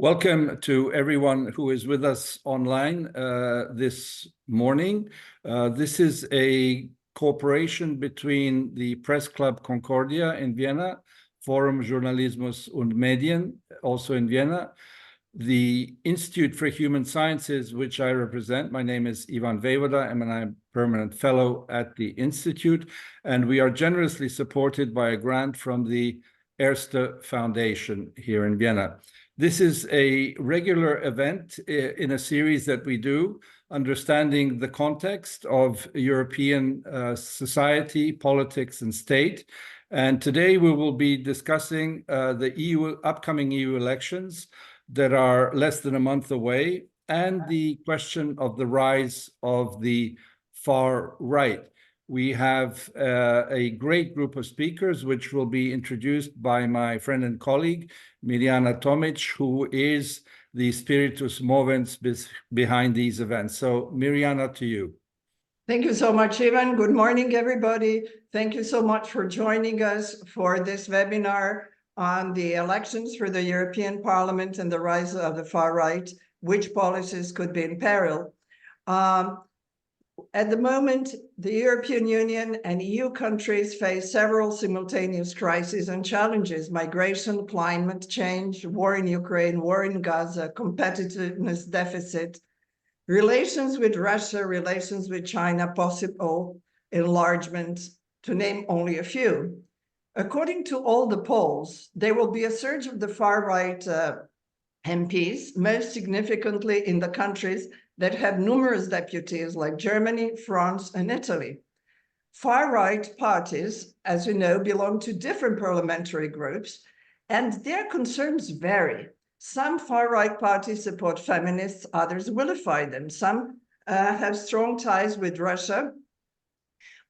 Welcome to everyone who is with us online this morning. This is a cooperation between the Presseclub Concordia in Vienna, Forum Journalismus und Medien, also in Vienna, the Institute for Human Sciences, which I represent. My name is Ivan Vejvoda, and I'm a permanent fellow at the Institute, and we are generously supported by a grant from the ERSTE Foundation here in Vienna. This is a regular event in a series that we do, understanding the context of European society, politics, and state. And today we will be discussing the upcoming EU elections that are less than a month away, and the question of the rise of the far right. We have a great group of speakers, which will be introduced by my friend and colleague, Mirjana Tomic, who is the spiritus movens behind these events. So, Mirjana, to you. Thank you so much, Ivan. Good morning, everybody. Thank you so much for joining us for this webinar on the elections for the European Parliament and the rise of the far right, which policies could be in peril. At the moment, the European Union and EU countries face several simultaneous crises and challenges: migration, climate change, war in Ukraine, war in Gaza, competitiveness deficit, relations with Russia, relations with China, possible enlargement, to name only a few. According to all the polls, there will be a surge of the far-right MPs, most significantly in the countries that have numerous deputies like Germany, France, and Italy. Far-right parties, as you know, belong to different parliamentary groups, and their concerns vary. Some far-right parties support feminists, others vilify them. Some have strong ties with Russia,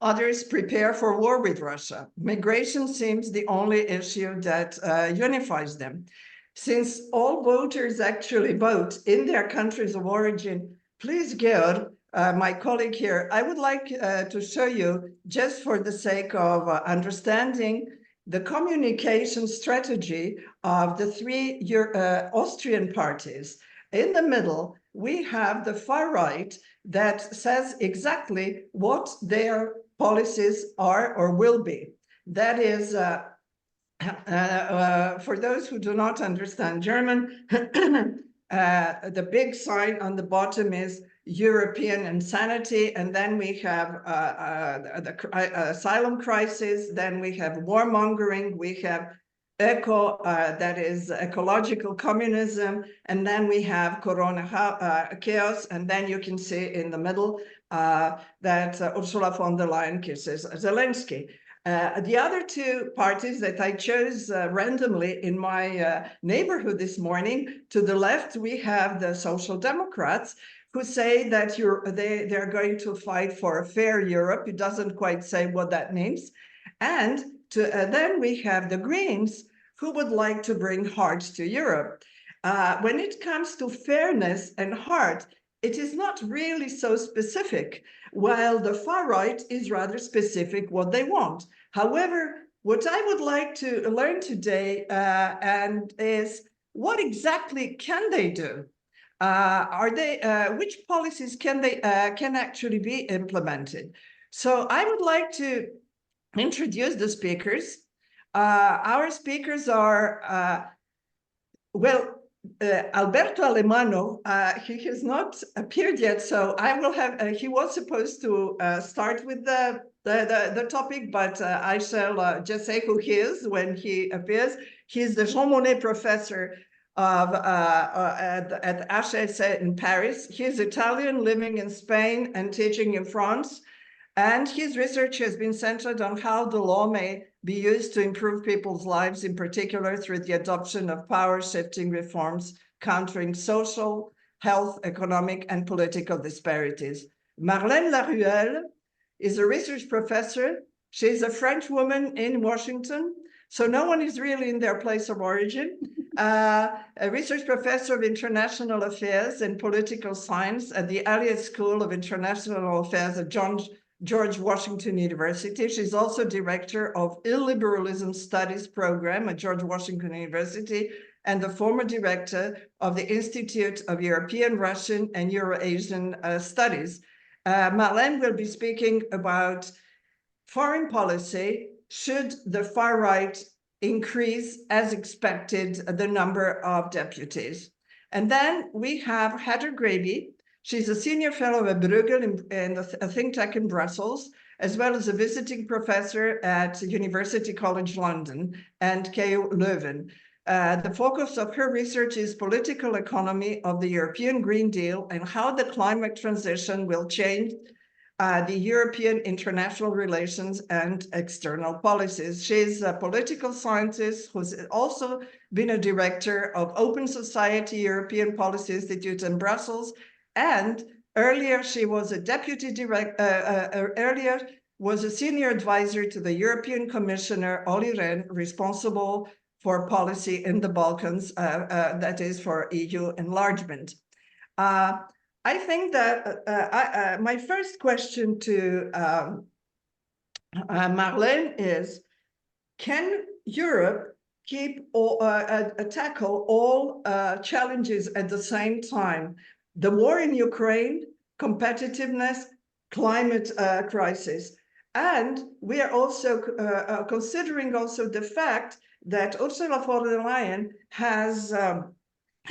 others prepare for war with Russia. Migration seems the only issue that unifies them. Since all voters actually vote in their countries of origin, please, Georg, my colleague here, I would like to show you, just for the sake of understanding the communication strategy of the three Austrian parties. In the middle, we have the far right that says exactly what their policies are or will be. That is, for those who do not understand German, the big sign on the bottom is European insanity, and then we have the asylum crisis, then we have warmongering, we have that is ecological communism, and then we have corona chaos, and then you can see in the middle that Ursula von der Leyen kisses Zelensky. The other two parties that I chose randomly in my neighborhood this morning, to the left, we have the Social Democrats, who say that they're going to fight for a fair Europe. It doesn't quite say what that means. And then we have the Greens, who would like to bring heart to Europe. When it comes to fairness and heart, it is not really so specific, while the far right is rather specific what they want. However, what I would like to learn today is what exactly can they do? Which policies can actually be implemented? So I would like to introduce the speakers. Our speakers are, Alberto Alemano. He has not appeared yet, so I will have, he was supposed to start with the topic, but I shall just say who he is when he appears. He's the Jean Monnet Professor at ERSTE in Paris. He's Italian, living in Spain and teaching in France. And his research has been centered on how the law may be used to improve people's lives, in particular through the adoption of power-shifting reforms, countering social, health, economic, and political disparities. Marlène Laruelle is a research professor. She's a French woman in Washington, so no one is really in their place of origin. A research professor of international affairs and political science at the Elliott School of International Affairs at George Washington University. She's also director of Illiberalism Studies program at George Washington University and the former director of the Institute of European, Russian, and Eurasian Studies. Marlène will be speaking about foreign policy. Should the far right increase, as expected, the number of deputies? And then we have Heather Graby. She's a senior fellow at Bruegel in a think tank in Brussels, as well as a visiting professor at University College London and KU Leuven. The focus of her research is political economy of the European Green Deal and how the climate transition will change the European international relations and external policies. She's a political scientist who's also been a director of Open Society European Policy Institute in Brussels, and earlier she was a deputy director, was a senior advisor to the European Commissioner Olli Rehn, responsible for policy in the Balkans, that is for EU enlargement. I think that my first question to Marlène is, can Europe tackle all challenges at the same time? The war in Ukraine, competitiveness, climate crisis. And we are also considering also the fact that Ursula von der Leyen has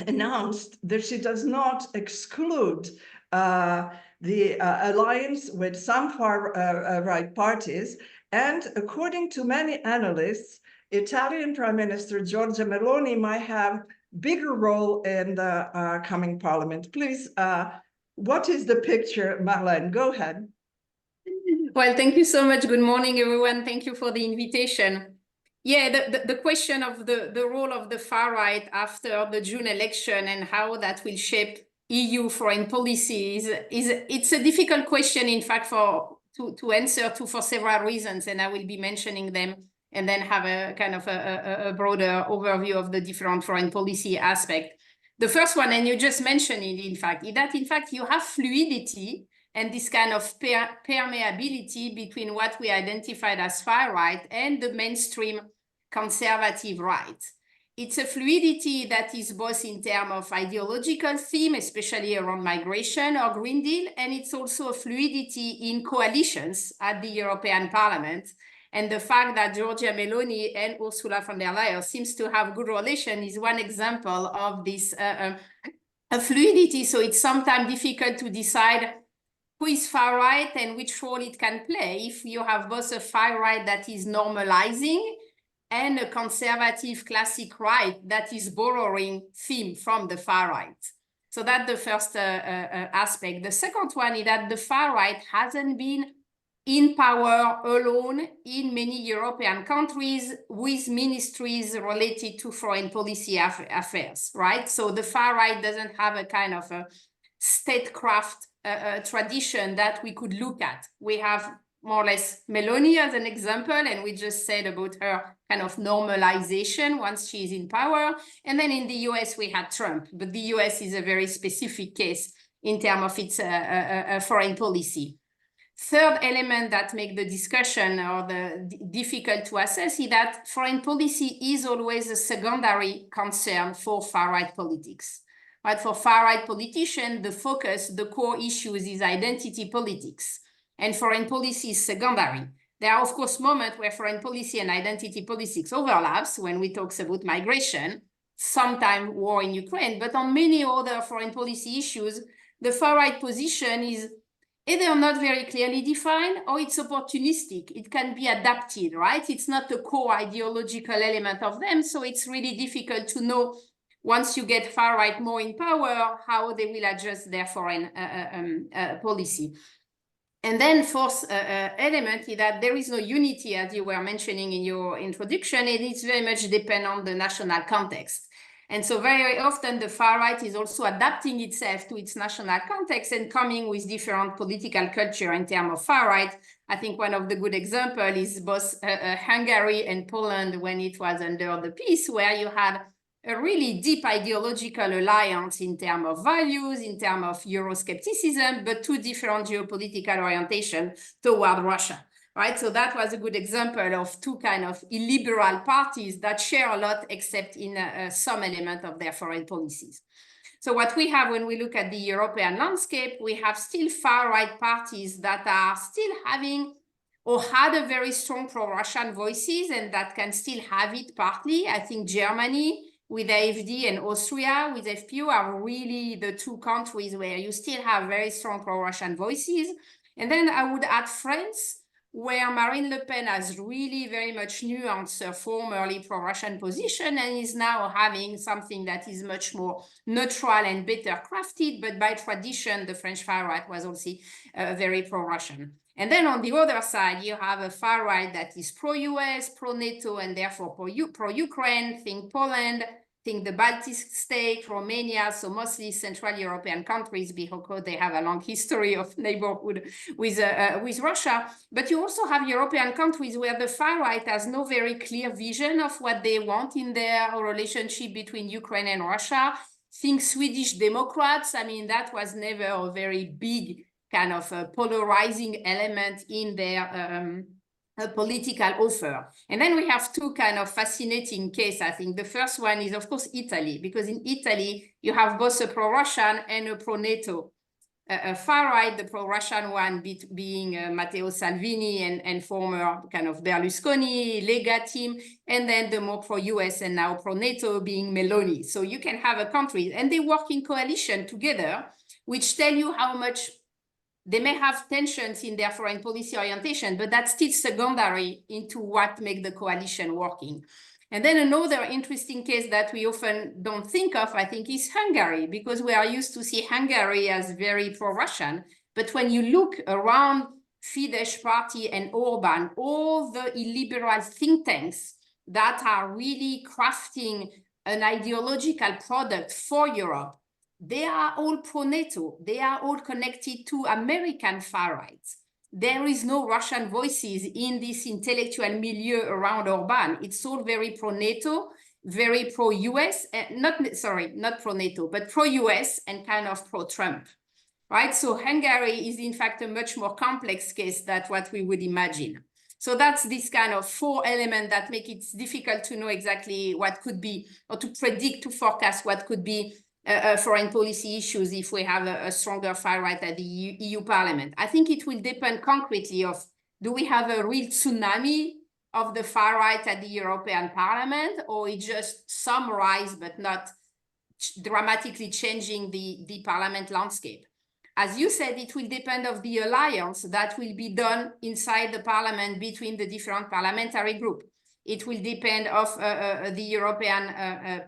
announced that she does not exclude the alliance with some far right parties. And according to many analysts, Italian Prime Minister Giorgia Meloni might have bigger role in the coming parliament. Please, what is the picture, Marlène? Go ahead. Well, thank you so much. Good morning, everyone. Thank you for the invitation. Yeah, the question of the role of the far right after the June election and how that will shape EU foreign policy it's a difficult question, in fact, to answer for several reasons, and I will be mentioning them and then have a kind of a broader overview of the different foreign policy aspect. The first one, and you just mentioned it, in fact, is that in fact you have fluidity and this kind of permeability between what we identified as far right and the mainstream conservative right. It's a fluidity that is both in terms of ideological theme, especially around migration or Green Deal, and it's also a fluidity in coalitions at the European Parliament. And the fact that Giorgia Meloni and Ursula von der Leyen seems to have good relation is one example of this fluidity. So it's sometimes difficult to decide who is far right and which role it can play if you have both a far right that is normalizing and a conservative classic right that is borrowing theme from the far right. So that's the first aspect. The second one is that the far right hasn't been in power alone in many European countries with ministries related to foreign policy affairs, right? So the far right doesn't have a kind of a statecraft tradition that we could look at. We have more or less Meloni as an example, and we just said about her kind of normalization once she's in power. And then in the US, we had Trump, but the US is a very specific case in terms of its foreign policy. Third element that makes the discussion or the difficult to assess is that foreign policy is always a secondary concern for far-right politics. But for far-right politicians, the focus, the core issues is identity politics, and foreign policy is secondary. There are, of course, moments where foreign policy and identity politics overlaps when we talk about migration, sometimes war in Ukraine, but on many other foreign policy issues, the far-right position is either not very clearly defined or it's opportunistic. It can be adapted, right? It's not a core ideological element of them, so it's really difficult to know once you get far-right more in power, how they will adjust their foreign policy. And then fourth element is that there is no unity, as you were mentioning in your introduction. It is very much depend on the national context. And so very often the far right is also adapting itself to its national context and coming with different political culture in terms of far right. I think one of the good examples is both Hungary and Poland when it was under the peace, where you had a really deep ideological alliance in terms of values, in terms of Euroscepticism, but two different geopolitical orientations toward Russia. right? So that was a good example of two kind of illiberal parties that share a lot, except in some element of their foreign policies. So what we have when we look at the European landscape, we have still far-right parties that are still having or had a very strong pro-Russian voices, and that can still have it partly. I think Germany with AfD and Austria with FPÖ are really the two countries where you still have very strong pro-Russian voices. And then I would add France, where Marine Le Pen has really very much nuanced her formerly pro-Russian position and is now having something that is much more neutral and better crafted. But by tradition, the French far right was also very pro-Russian. And then on the other side, you have a far right that is pro-US, pro-NATO, and therefore pro-Ukraine, think Poland, think the Baltic state, Romania, so mostly Central European countries, because they have a long history of neighborhood with Russia. But you also have European countries where the far right has no very clear vision of what they want in their relationship between Ukraine and Russia. Think Swedish Democrats. I mean, that was never a very big kind of a polarizing element in their political offer. And then we have two kind of fascinating cases, I think. The first one is, of course, Italy, because in Italy, you have both a pro-Russian and a pro-NATO. Far-right, the pro-Russian one being Matteo Salvini and former kind of Berlusconi, Lega team, and then the more pro-US and now pro-NATO being Meloni. So you can have a country, and they work in coalition together, which tell you how much they may have tensions in their foreign policy orientation, but that's still secondary into what makes the coalition working. And then another interesting case that we often don't think of, I think, is Hungary, because we are used to see Hungary as very pro-Russian. But when you look around Fidesz party and Orban, all the illiberal think tanks that are really crafting an ideological product for Europe, they are all pro-NATO. They are all connected to American far right. There is no Russian voices in this intellectual milieu around Orban. It's all very pro-NATO, very pro-US, not pro-NATO, but pro-US and kind of pro-Trump, right? So Hungary is in fact a much more complex case than what we would imagine. So that's this kind of four elements that make it difficult to know exactly what could be, or to predict, to forecast what could be foreign policy issues if we have a stronger far right at the EU Parliament. I think it will depend concretely of, do we have a real tsunami of the far right at the European Parliament, or it just some rise but not dramatically changing the parliament landscape? As you said, it will depend of the alliance that will be done inside the parliament between the different parliamentary groups. It will depend of the European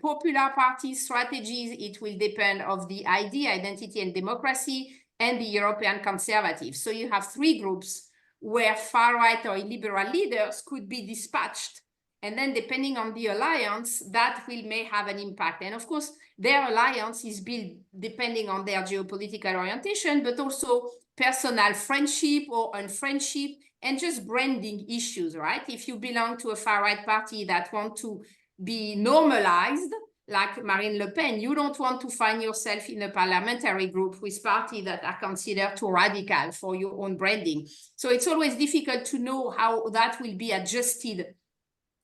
Popular Party strategies. It will depend of the ID, Identity and Democracy, and the European Conservatives. So you have three groups where far-right or illiberal leaders could be dispatched. And then depending on the alliance, that may have an impact. And of course, their alliance is built depending on their geopolitical orientation, but also personal friendship or unfriendship, and just branding issues, right? If you belong to a far-right party that want to be normalized, like Marine Le Pen, you don't want to find yourself in a parliamentary group with parties that are considered too radical for your own branding. So it's always difficult to know how that will be adjusted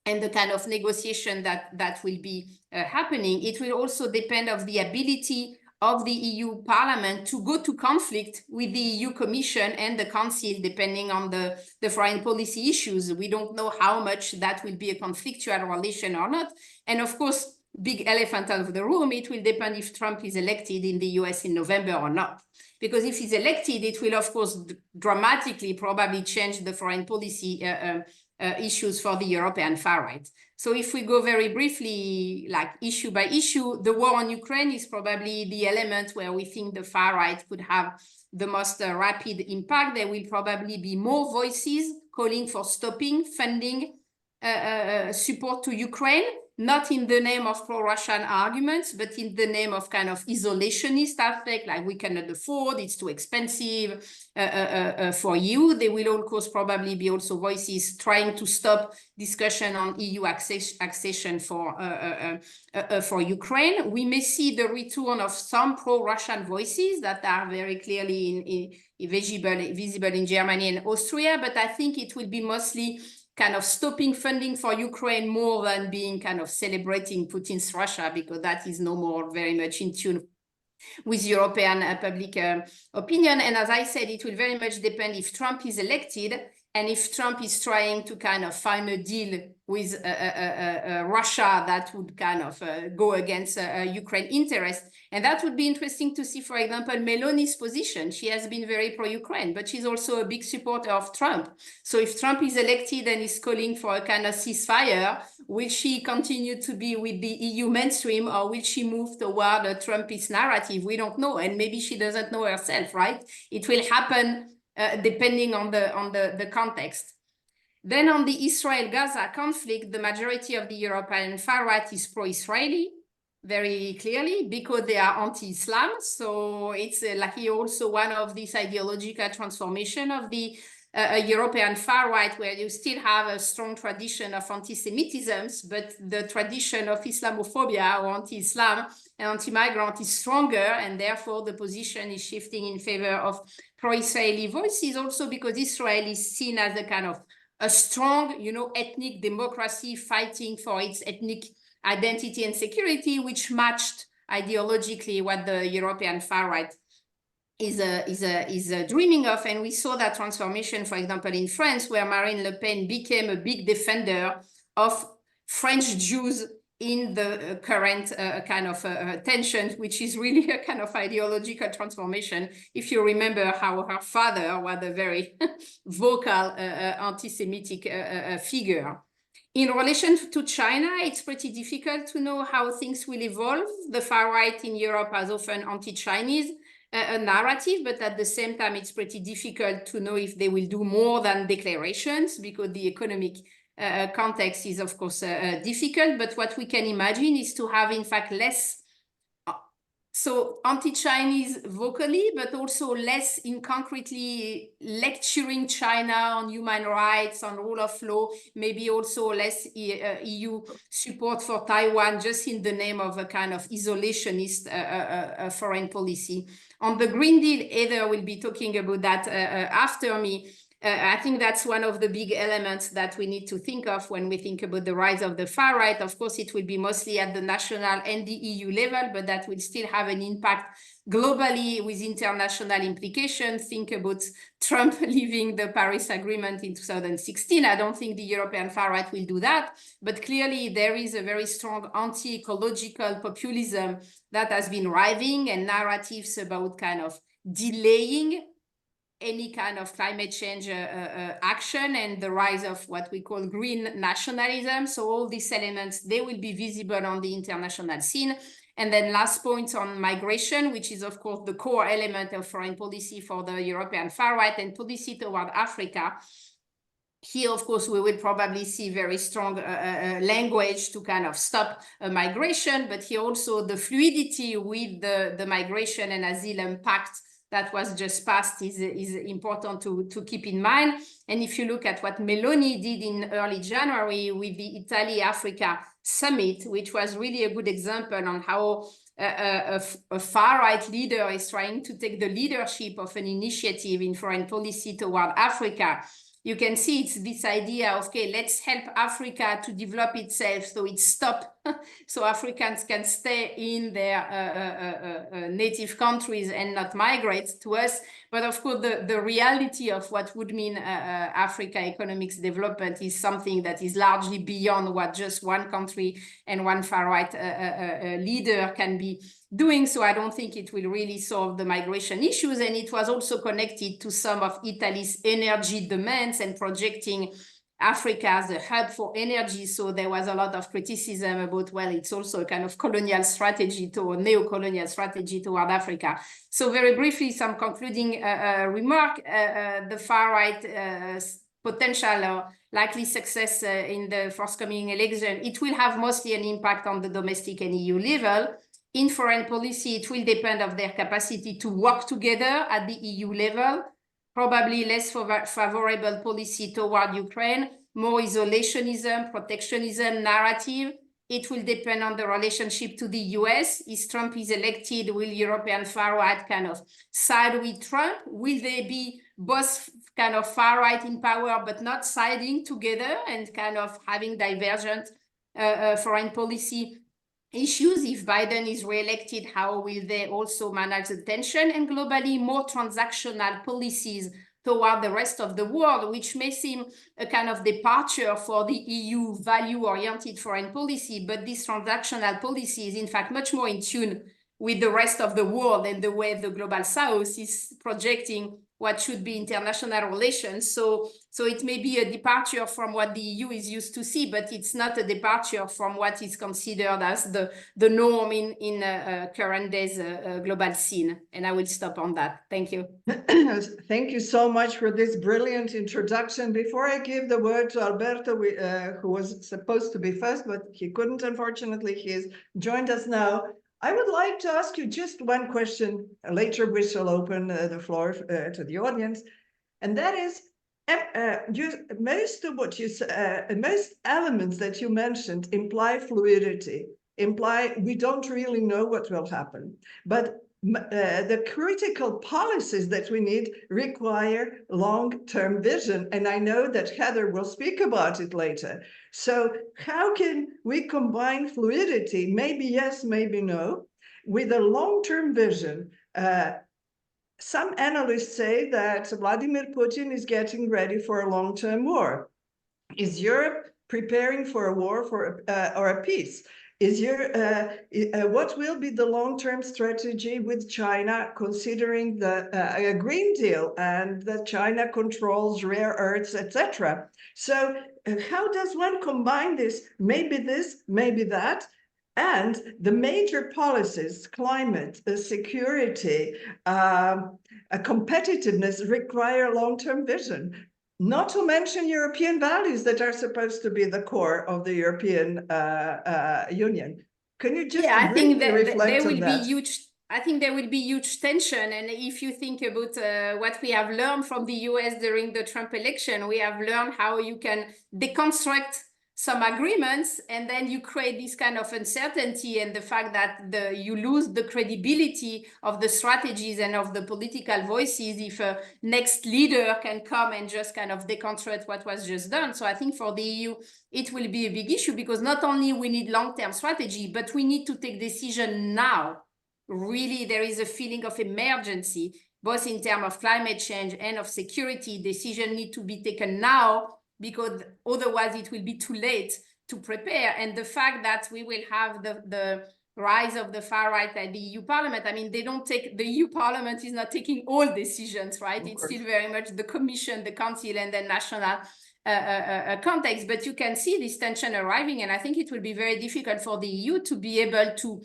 and the kind of negotiation that will be happening. It will also depend on the ability of the EU Parliament to go to conflict with the EU Commission and the Council, depending on the foreign policy issues. We don't know how much that will be a conflictual relation or not. And of course, big elephant out of the room, it will depend if Trump is elected in the US in November or not. Because if he's elected, it will, of course, dramatically probably change the foreign policy issues for the European far right. So if we go very briefly, like issue by issue, the war on Ukraine is probably the element where we think the far right could have the most rapid impact. There will probably be more voices calling for stopping funding support to Ukraine. not in the name of pro-Russian arguments, but in the name of kind of isolationist aspect, like we cannot afford, it's too expensive for you. There will, of course, probably be also voices trying to stop discussion on EU accession for Ukraine. We may see the return of some pro-Russian voices that are very clearly visible in Germany and Austria, but I think it will be mostly kind of stopping funding for Ukraine more than being kind of celebrating Putin's Russia, because that is no more very much in tune with European public opinion. And as I said, it will very much depend if Trump is elected and if Trump is trying to kind of find a deal with Russia that would kind of go against Ukraine interest. And that would be interesting to see, for example, Meloni's position. She has been very pro-Ukraine, but she's also a big supporter of Trump. So if Trump is elected and is calling for a kind of ceasefire, will she continue to be with the EU mainstream, or will she move toward a Trumpist narrative? We don't know. And maybe she doesn't know herself, right? It will happen depending on the context. Then on the Israel-Gaza conflict, the majority of the European far right is pro-Israeli, very clearly, because they are anti-Islam. So it's like also one of these ideological transformation of the European far right, where you still have a strong tradition of anti-Semitism, but the tradition of Islamophobia or anti-Islam and anti-migrant is stronger, and therefore the position is shifting in favor of pro-Israeli voices, also because Israel is seen as a kind of a strong, ethnic democracy fighting for its ethnic identity and security, which matched ideologically what the European far right is dreaming of. And we saw that transformation, for example, in France, where Marine Le Pen became a big defender of French Jews in the current kind of tension, which is really a kind of ideological transformation. If you remember how her father was a very vocal anti-Semitic figure. In relation to China, it's pretty difficult to know how things will evolve. The far right in Europe has often anti-Chinese a narrative, but at the same time, it's pretty difficult to know if they will do more than declarations, because the economic context is, of course, difficult. But what we can imagine is to have, in fact, less so anti-Chinese vocally, but also less in concretely lecturing China on human rights, on rule of law, maybe also less EU support for Taiwan, just in the name of a kind of isolationist foreign policy. On the Green Deal, Heather will be talking about that after me. I think that's one of the big elements that we need to think of when we think about the rise of the far right. Of course, it will be mostly at the national and the EU level, but that will still have an impact globally with international implications. Think about Trump leaving the Paris Agreement in 2016. I don't think the European far right will do that, but clearly there is a very strong anti-ecological populism that has been rising, and narratives about kind of delaying any kind of climate change action, and the rise of what we call green nationalism. So all these elements, they will be visible on the international scene. And then last point on migration, which is of course the core element of foreign policy for the European far right and policy toward Africa. Here, of course, we will probably see very strong language to kind of stop migration, but here also the fluidity with the migration and asylum pact that was just passed is important to keep in mind. And if you look at what Meloni did in early January with the Italy-Africa summit, which was really a good example on how a far-right leader is trying to take the leadership of an initiative in foreign policy toward Africa, you can see it's this idea of, okay, let's help Africa to develop itself so it stops, so Africans can stay in their native countries and not migrate to us. But of course, the reality of what would mean Africa economics development is something that is largely beyond what just one country and one far-right leader can be doing. So I don't think it will really solve the migration issues. And it was also connected to some of Italy's energy demands and projecting Africa as a hub for energy. So there was a lot of criticism about, well, it's also a kind of colonial strategy or neo-colonial strategy toward Africa. So very briefly, some concluding remark. The far right potential or likely success in the forthcoming election, it will have mostly an impact on the domestic and EU level. In foreign policy, it will depend on their capacity to work together at the EU level, probably less favorable policy toward Ukraine, more isolationism, protectionism narrative. It will depend on the relationship to the US. If Trump is elected, will European far right kind of side with Trump? Will they be both kind of far right in power, but not siding together and kind of having divergent foreign policy issues? If Biden is re-elected, how will they also manage the tension? And globally, more transactional policies toward the rest of the world, which may seem a kind of departure for the EU value-oriented foreign policy, but this transactional policy is in fact much more in tune with the rest of the world and the way the global south is projecting what should be international relations. So it may be a departure from what the EU is used to see, but it's not a departure from what is considered as the norm in current days global scene. And I will stop on that. Thank you. Thank you so much for this brilliant introduction. Before I give the word to Alberto, who was supposed to be first, but he couldn't, unfortunately. He's joined us now. I would like to ask you just one question. Later, we shall open the floor to the audience. And that is, most of what you most elements that you mentioned imply fluidity, imply we don't really know what will happen. But the critical policies that we need require long-term vision. And I know that Heather will speak about it later. So how can we combine fluidity, maybe yes, maybe no, with a long-term vision? Some analysts say that Vladimir Putin is getting ready for a long-term war. Is Europe preparing for a war or a peace? What will be the long-term strategy with China, considering the Green Deal and that China controls rare earths, etc.? So how does one combine this, maybe that, and the major policies, climate, security, competitiveness require long-term vision? Not to mention European values that are supposed to be the core of the European Union. Can you just I think that reflect on that? I think there will be huge tension. And if you think about what we have learned from the US during the Trump election, we have learned how you can deconstruct some agreements, and then you create this kind of uncertainty and the fact that you lose the credibility of the strategies and of the political voices if a next leader can come and just kind of deconstruct what was just done. So I think for the EU, it will be a big issue, because not only we need long-term strategy, but we need to take decision now. Really, there is a feeling of emergency, both in terms of climate change and of security. Decision need to be taken now, because otherwise it will be too late to prepare. And the fact that we will have the rise of the far right at the EU Parliament, I mean, the EU Parliament is not taking all decisions, right? It's still very much the Commission, the Council, and the national context. But you can see this tension arriving, and I think it will be very difficult for the EU to be able to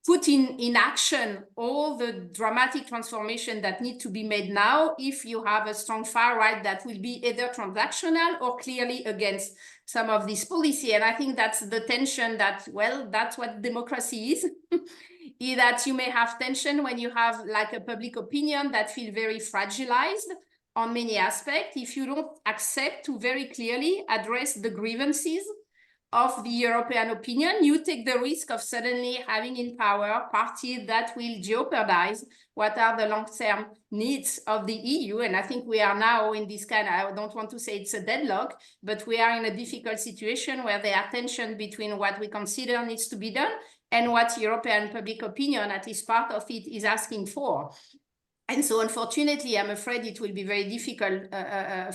put in action all the dramatic transformation that need to be made now if you have a strong far right that will be either transactional or clearly against some of this policy. And I think that's the tension that, well, that's what democracy is that you may have tension when you have like a public opinion that feel very fragilized on many aspects. If you don't accept to very clearly address the grievances of the European opinion, you take the risk of suddenly having in power parties that will jeopardize what are the long-term needs of the EU. And I think we are now in this kind of, I don't want to say it's a deadlock, but we are in a difficult situation where there are tension between what we consider needs to be done and what European public opinion, at least part of it, is asking for. And so, unfortunately, I'm afraid it will be very difficult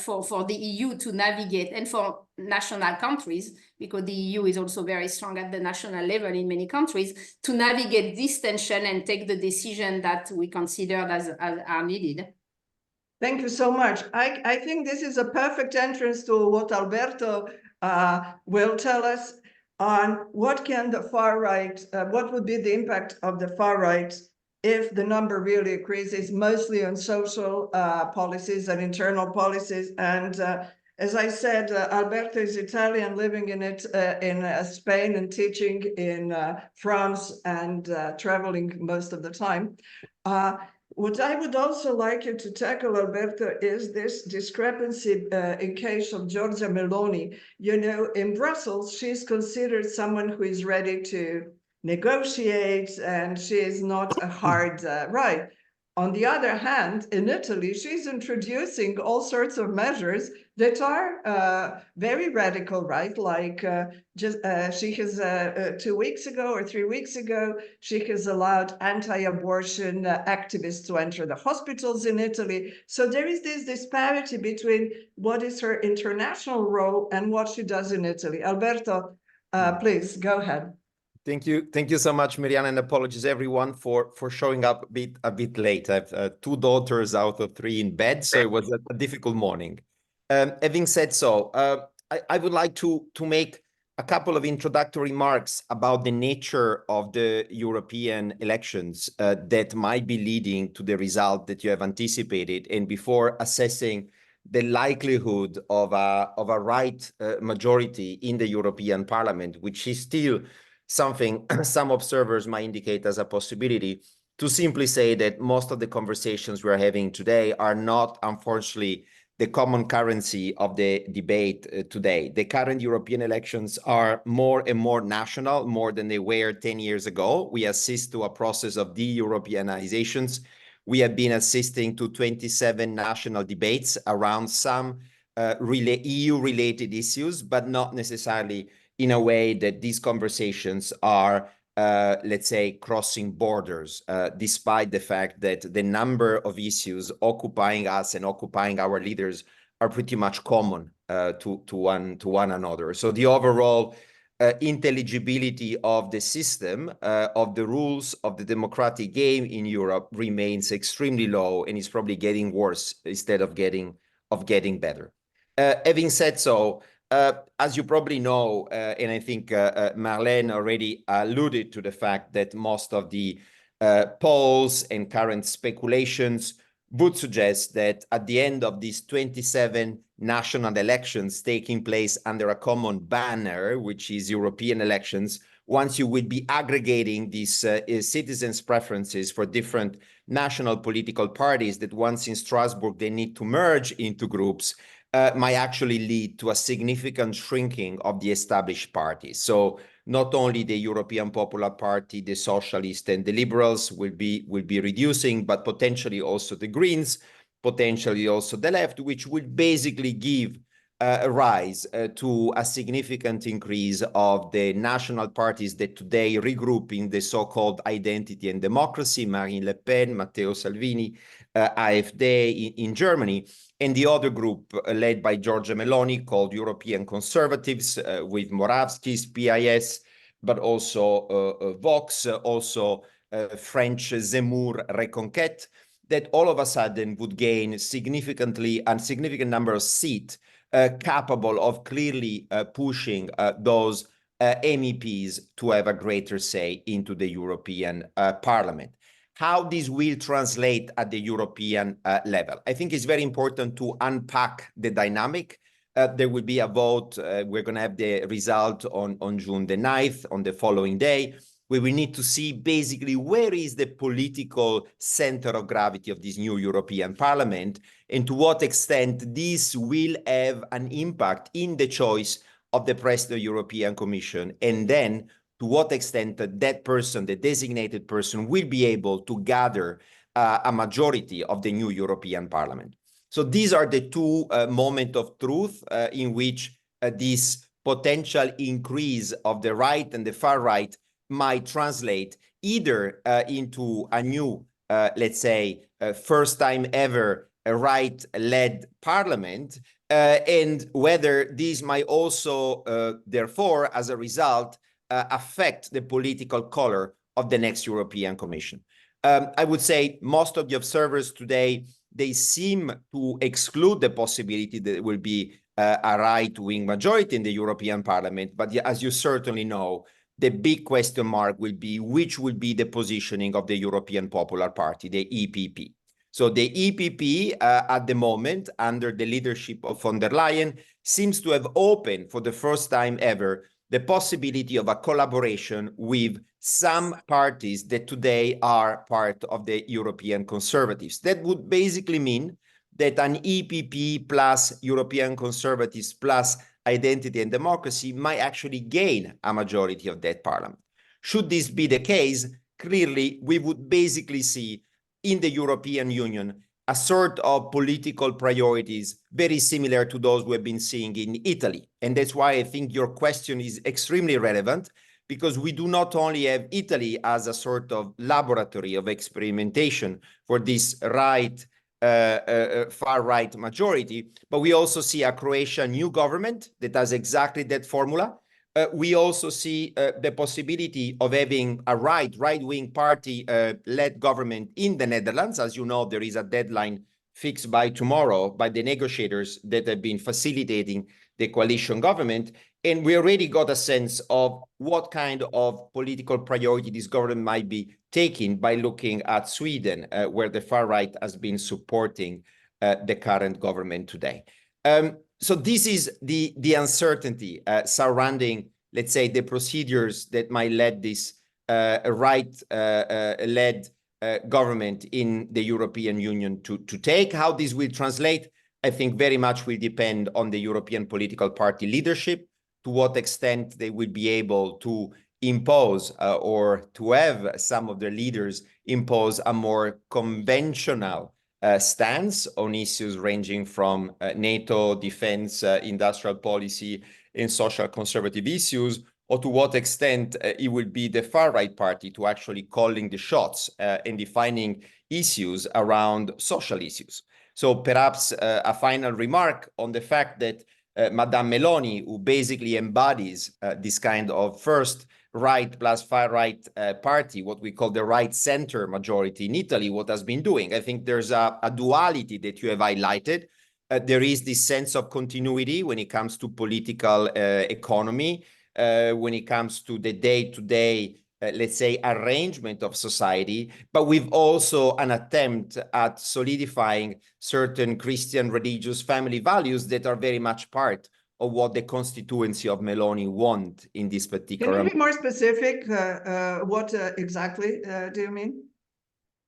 for the EU to navigate, and for national countries, because the EU is also very strong at the national level in many countries, to navigate this tension and take the decision that we consider as are needed. Thank you so much. I think this is a perfect entrance to what Alberto will tell us on what can the far right, what would be the impact of the far right if the number really increases, mostly on social policies and internal policies, and As I said, Alberto is Italian, living in Spain and teaching in France and traveling most of the time. What I would also like you to tackle, Alberto, is this discrepancy in case of Giorgia Meloni. You know, in Brussels, she's considered someone who is ready to negotiate, and she is not a hard right. On the other hand, in Italy, she's introducing all sorts of measures that are very radical, right? Like she has 2 weeks ago or 3 weeks ago, she has allowed anti-abortion activists to enter the hospitals in Italy. So there is this disparity between what is her international role and what she does in Italy. Alberto, please go ahead. Thank you so much, Mariana, and apologies everyone for showing up a bit late. I have 2 daughters out of 3 in bed, so it was a difficult morning. Having said so, I would like to make a couple of introductory remarks about the nature of the European elections that might be leading to the result that you have anticipated, and before assessing the likelihood of a right majority in the European Parliament, which is still something some observers might indicate as a possibility, to simply say that most of the conversations we're having today are not, unfortunately, the common currency of the debate today. The current European elections are more and more national, more than they were 10 years ago. We assist to a process of de-Europeanizations. We have been assisting to 27 national debates around some EU-related issues, but not necessarily in a way that these conversations are, let's say, crossing borders, despite the fact that the number of issues occupying us and occupying our leaders are pretty much common to one another. So the overall intelligibility of the system, of the rules of the democratic game in Europe remains extremely low, and is probably getting worse instead of getting better. Having said so, as you probably know, and I think Marlene already alluded to the fact that most of the polls and current speculations would suggest that at the end of these 27 national elections taking place under a common banner, which is European elections, once you would be aggregating these citizens' preferences for different national political parties, that once in Strasbourg they need to merge into groups, might actually lead to a significant shrinking of the established parties. So not only the European Popular Party, the Socialists and the Liberals will be reducing, but potentially also the Greens, potentially also the left, which would basically give a rise to a significant increase of the national parties that today regroup in the so-called Identity and Democracy, Marine Le Pen, Matteo Salvini, AfD in Germany, and the other group led by Giorgia Meloni called European Conservatives with Moravski's PIS, but also Vox, also French Zemmour Reconquête, that all of a sudden would gain a significant number of seats capable of clearly pushing those MEPs to have a greater say into the European Parliament. How this will translate at the European level, I think it's very important to unpack the dynamic. There will be a vote. We're going to have the result on June the 9th, on the following day, where we need to see basically where is the political center of gravity of this new European Parliament, and to what extent this will have an impact in the choice of the President of the European Commission, and then to what extent that person, the designated person, will be able to gather a majority of the new European Parliament. So these are the 2 moments of truth in which this potential increase of the right and the far right might translate either into a new, let's say, first time ever right-led parliament, and whether this might also, therefore, as a result, affect the political color of the next European Commission. I would say most of the observers today, they seem to exclude the possibility that there will be a right-wing majority in the European Parliament. But as you certainly know, the big question mark will be which will be the positioning of the European Popular Party, the EPP. So the EPP at the moment, under the leadership of von der Leyen, seems to have opened for the first time ever the possibility of a collaboration with some parties that today are part of the European conservatives. That would basically mean that an EPP plus European conservatives plus identity and democracy might actually gain a majority of that parliament. Should this be the case, clearly we would basically see in the European Union a sort of political priorities very similar to those we've been seeing in Italy. And that's why I think your question is extremely relevant, because we do not only have Italy as a sort of laboratory of experimentation for this far-right majority, but we also see a Croatian new government that has exactly that formula. We also see the possibility of having a right-wing party-led government in the Netherlands. As you know, there is a deadline fixed by tomorrow by the negotiators that have been facilitating the coalition government. And we already got a sense of what kind of political priority this government might be taking by looking at Sweden, where the far right has been supporting the current government today. So this is the uncertainty surrounding, let's say, the procedures that might lead this right-led government in the European Union to take. How this will translate, I think very much will depend on the European political party leadership, to what extent they will be able to impose or to have some of their leaders impose a more conventional stance on issues ranging from NATO, defense, industrial policy, and social conservative issues, or to what extent it will be the far-right party to actually calling the shots and defining issues around social issues. So perhaps a final remark on the fact that Madame Meloni, who basically embodies this kind of first right plus far-right party, what we call the right-center majority in Italy, what has been doing. I think there's a duality that you have highlighted. There is this sense of continuity when it comes to political economy, when it comes to the day-to-day, let's say, arrangement of society, but we've also an attempt at solidifying certain Christian religious family values that are very much part of what the constituency of Meloni want in this particular. Can you be more specific? What exactly do you mean?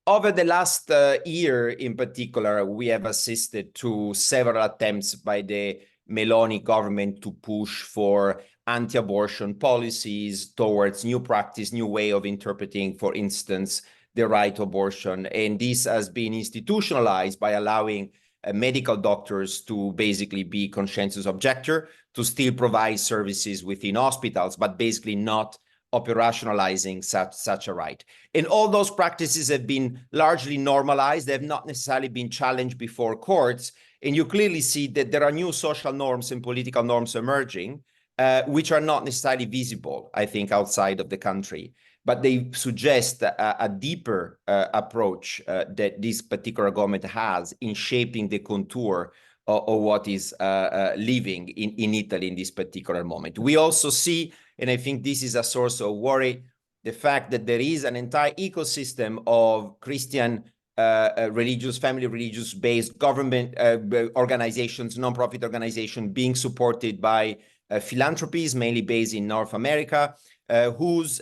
Over the last year in particular, we have assisted to several attempts by the Meloni government to push for anti-abortion policies towards new practice, new way of interpreting, for instance, the right to abortion. And this has been institutionalized by allowing medical doctors to basically be conscientious objector, to still provide services within hospitals, but basically not operationalizing such a right. And all those practices have been largely normalized. They have not necessarily been challenged before courts. And you clearly see that there are new social norms and political norms emerging, which are not necessarily visible, I think, outside of the country. But they suggest a deeper approach that this particular government has in shaping the contour of what is living in Italy in this particular moment. We also see, and I think this is a source of worry, the fact that there is an entire ecosystem of Christian family religious-based government organizations, non-profit organizations being supported by philanthropies, mainly based in North America, whose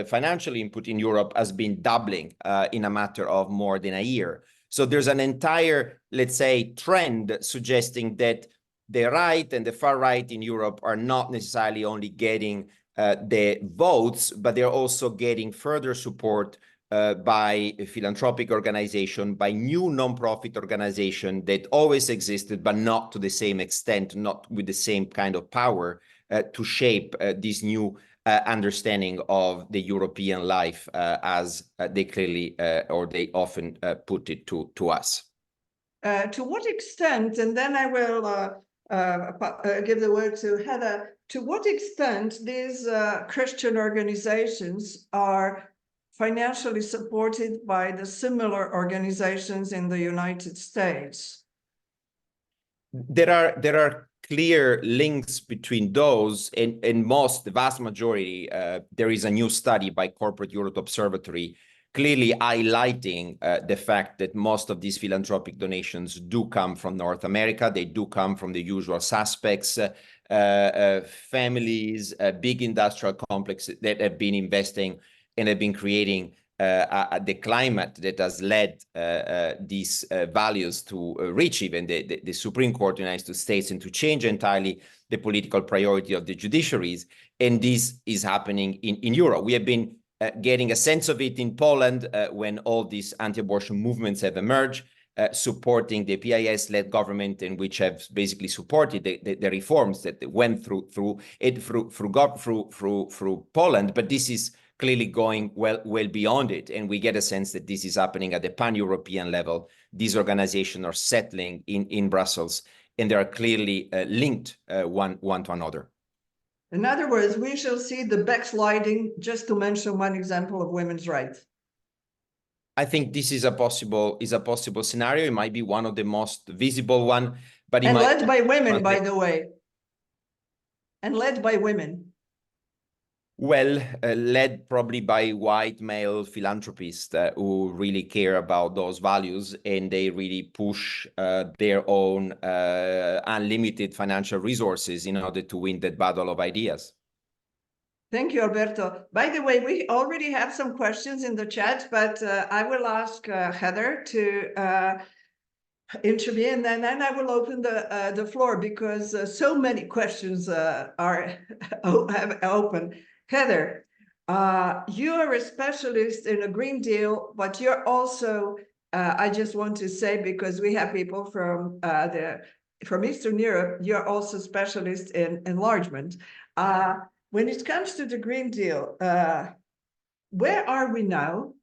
financial input in Europe has been doubling in a matter of more than a year. So there's an entire, let's say, trend suggesting that the right and the far right in Europe are not necessarily only getting the votes, but they're also getting further support by a philanthropic organization, by new non-profit organization that always existed, but not to the same extent, not with the same kind of power to shape this new understanding of the European life as they clearly or they often put it to us. To what extent, and then I will give the word to Heather, to what extent these Christian organizations are financially supported by the similar organizations in the United States? There are clear links between those, and the vast majority. There is a new study by Corporate Europe Observatory clearly highlighting the fact that most of these philanthropic donations do come from North America. They do come from the usual suspects, families, big industrial complexes that have been investing and have been creating the climate that has led these values to reach even the Supreme Court of the United States and to change entirely the political priority of the judiciaries. And this is happening in Europe. We have been getting a sense of it in Poland when all these anti-abortion movements have emerged, supporting the PIS-led government, and which have basically supported the reforms that went through Poland. But this is clearly going well beyond it, and we get a sense that this is happening at the pan-European level. These organizations are settling in Brussels, and they are clearly linked one to another. In other words, we shall see the backsliding, just to mention one example of women's rights. I think this is a possible scenario. It might be one of the most visible one, but it might led by women, by the way, and led by women. Well, led probably by white male philanthropists who really care about those values, and they really push their own unlimited financial resources in order to win that battle of ideas. Thank you, Alberto. By the way, we already have some questions in the chat, but I will ask Heather to intervene, and then I will open the floor because so many questions are open. Heather, you are a specialist in a Green Deal, but you're also, I just want to say, because we have people from Eastern Europe, you're also specialist in enlargement. When it comes to the Green Deal, where are we now?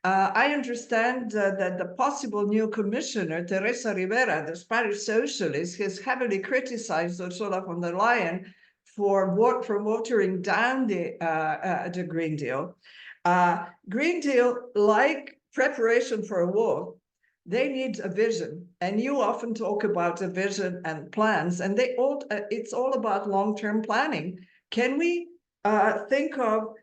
I understand that the possible new commissioner, Teresa Rivera, the Spanish socialist, has heavily criticized Ursula von der Leyen for watering down the Green Deal. Green Deal, like preparation for a war, they need a vision, and you often talk about a vision and plans, and it's all about long-term planning. Can we think of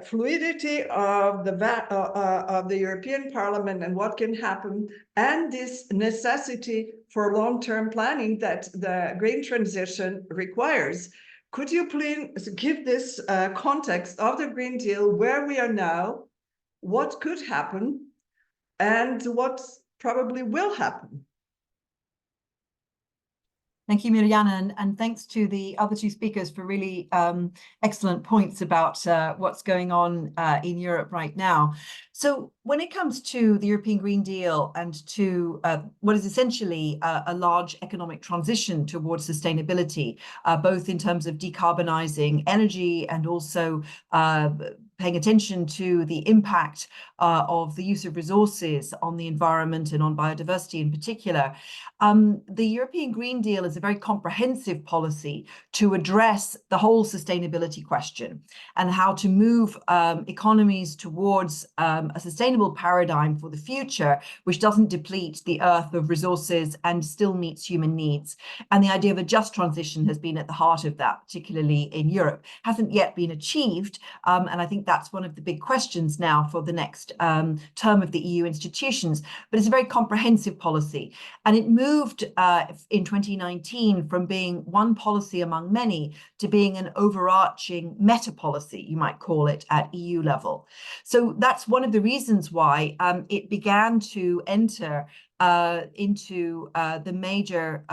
fluidity of the European Parliament and what can happen, and this necessity for long-term planning that the green transition requires? Could you please give this context of the Green Deal, where we are now, what could happen, and what probably will happen? Thank you, Mirjana, and thanks to the other two speakers for really excellent points about what's going on in Europe right now. So when it comes to the European Green Deal and to what is essentially a large economic transition towards sustainability, both in terms of decarbonizing energy and also paying attention to the impact of the use of resources on the environment and on biodiversity in particular, the European Green Deal is a very comprehensive policy to address the whole sustainability question and how to move economies towards a sustainable paradigm for the future, which doesn't deplete the earth of resources and still meets human needs. And the idea of a just transition has been at the heart of that, particularly in Europe. Hasn't yet been achieved, and I think that's one of the big questions now for the next term of the EU institutions. But it's a very comprehensive policy, and it moved in 2019 from being one policy among many to being an overarching meta policy, you might call it, at EU level. So that's one of the reasons why it began to enter into the major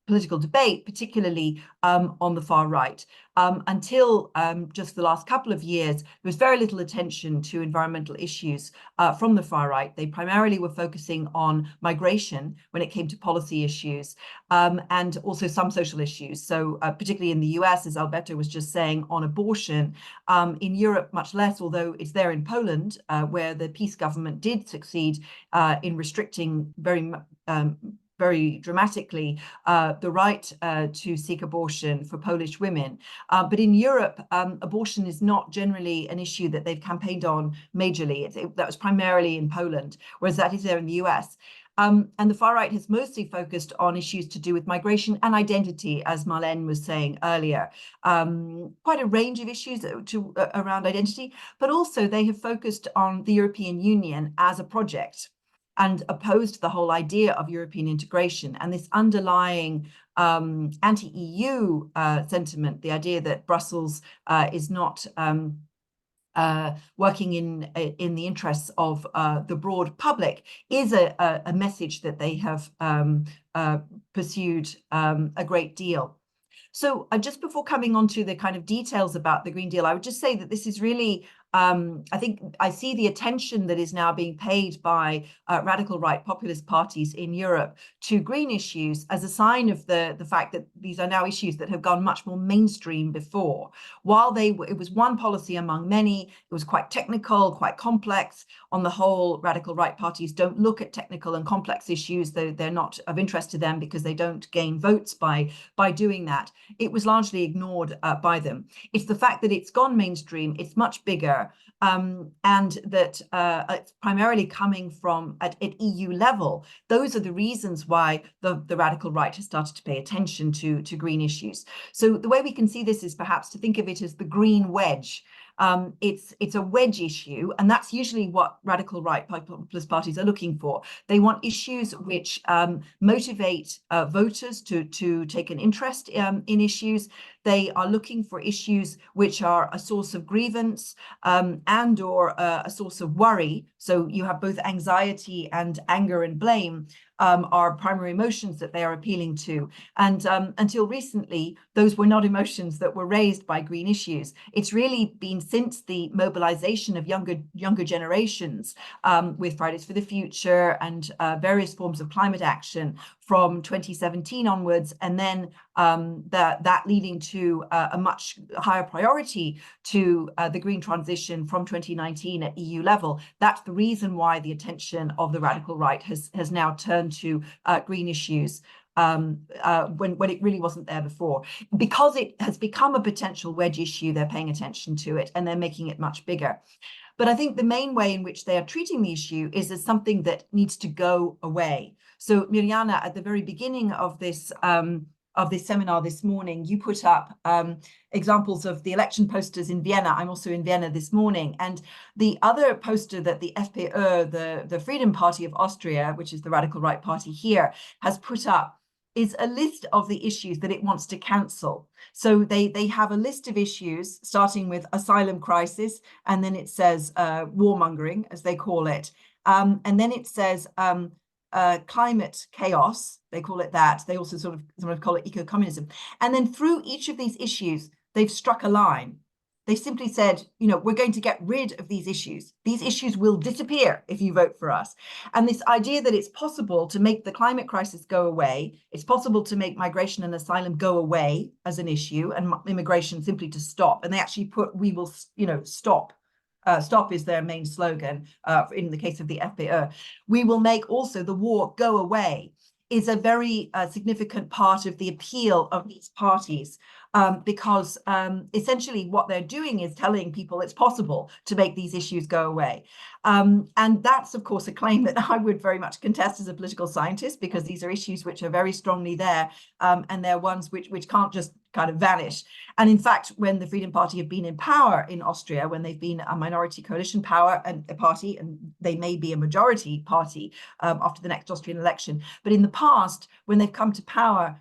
political debate, particularly on the far right. Until just the last couple of years, there was very little attention to environmental issues from the far right. They primarily were focusing on migration when it came to policy issues, and also some social issues. So particularly in the US, as Alberto was just saying, on abortion. In Europe, much less, although it's there in Poland, where the PiS government did succeed in restricting very dramatically the right to seek abortion for Polish women. But in Europe, abortion is not generally an issue that they've campaigned on majorly. That was primarily in Poland, whereas that is there in the US. And the far right has mostly focused on issues to do with migration and identity, as Marlene was saying earlier. Quite a range of issues around identity, but also they have focused on the European Union as a project and opposed the whole idea of European integration and this underlying anti-EU sentiment, the idea that Brussels is not working in the interests of the broad public, is a message that they have pursued a great deal. So just before coming on to the kind of details about the Green Deal, I would just say that this is really, I think I see the attention that is now being paid by radical right populist parties in Europe to green issues as a sign of the fact that these are now issues that have gone much more mainstream before. While it was one policy among many, it was quite technical, quite complex. On the whole, radical right parties don't look at technical and complex issues, though they're not of interest to them because they don't gain votes by doing that. It was largely ignored by them. It's the fact that it's gone mainstream, it's much bigger, and that it's primarily coming from at EU level. Those are the reasons why the radical right has started to pay attention to green issues. So the way we can see this is perhaps to think of it as the green wedge. It's a wedge issue, and that's usually what radical right populist parties are looking for. They want issues which motivate voters to take an interest in issues. They are looking for issues which are a source of grievance and or a source of worry. So you have both anxiety and anger and blame are primary emotions that they are appealing to. And until recently, those were not emotions that were raised by green issues. It's really been since the mobilization of younger generations with Fridays for the Future and various forms of climate action from 2017 onwards, and then that leading to a much higher priority to the green transition from 2019 at EU level. That's the reason why the attention of the radical right has now turned to green issues when it really wasn't there before. Because it has become a potential wedge issue, they're paying attention to it and they're making it much bigger. But I think the main way in which they are treating the issue is as something that needs to go away. So Mirjana, at the very beginning of this seminar this morning, you put up examples of the election posters in Vienna. I'm also in Vienna this morning. And the other poster that the FPÖ, the Freedom Party of Austria, which is the radical right party here, has put up is a list of the issues that it wants to cancel. So they have a list of issues, starting with asylum crisis, and then it says warmongering, as they call it. And then it says climate chaos, they call it that. They also sort of call it eco-communism. And then through each of these issues, they've struck a line. They simply said, we're going to get rid of these issues. These issues will disappear if you vote for us. And this idea that it's possible to make the climate crisis go away, it's possible to make migration and asylum go away as an issue and immigration simply to stop. And they actually put, we will, stop. Stop is their main slogan in the case of the FPÖ. We will make also the war go away is a very significant part of the appeal of these parties because essentially what they're doing is telling people it's possible to make these issues go away. And that's, of course, a claim that I would very much contest as a political scientist, because these are issues which are very strongly there and they're ones which can't just kind of vanish. And in fact, when the Freedom Party have been in power in Austria, when they've been a minority coalition power and a party, and they may be a majority party after the next Austrian election, but in the past, when they've come to power,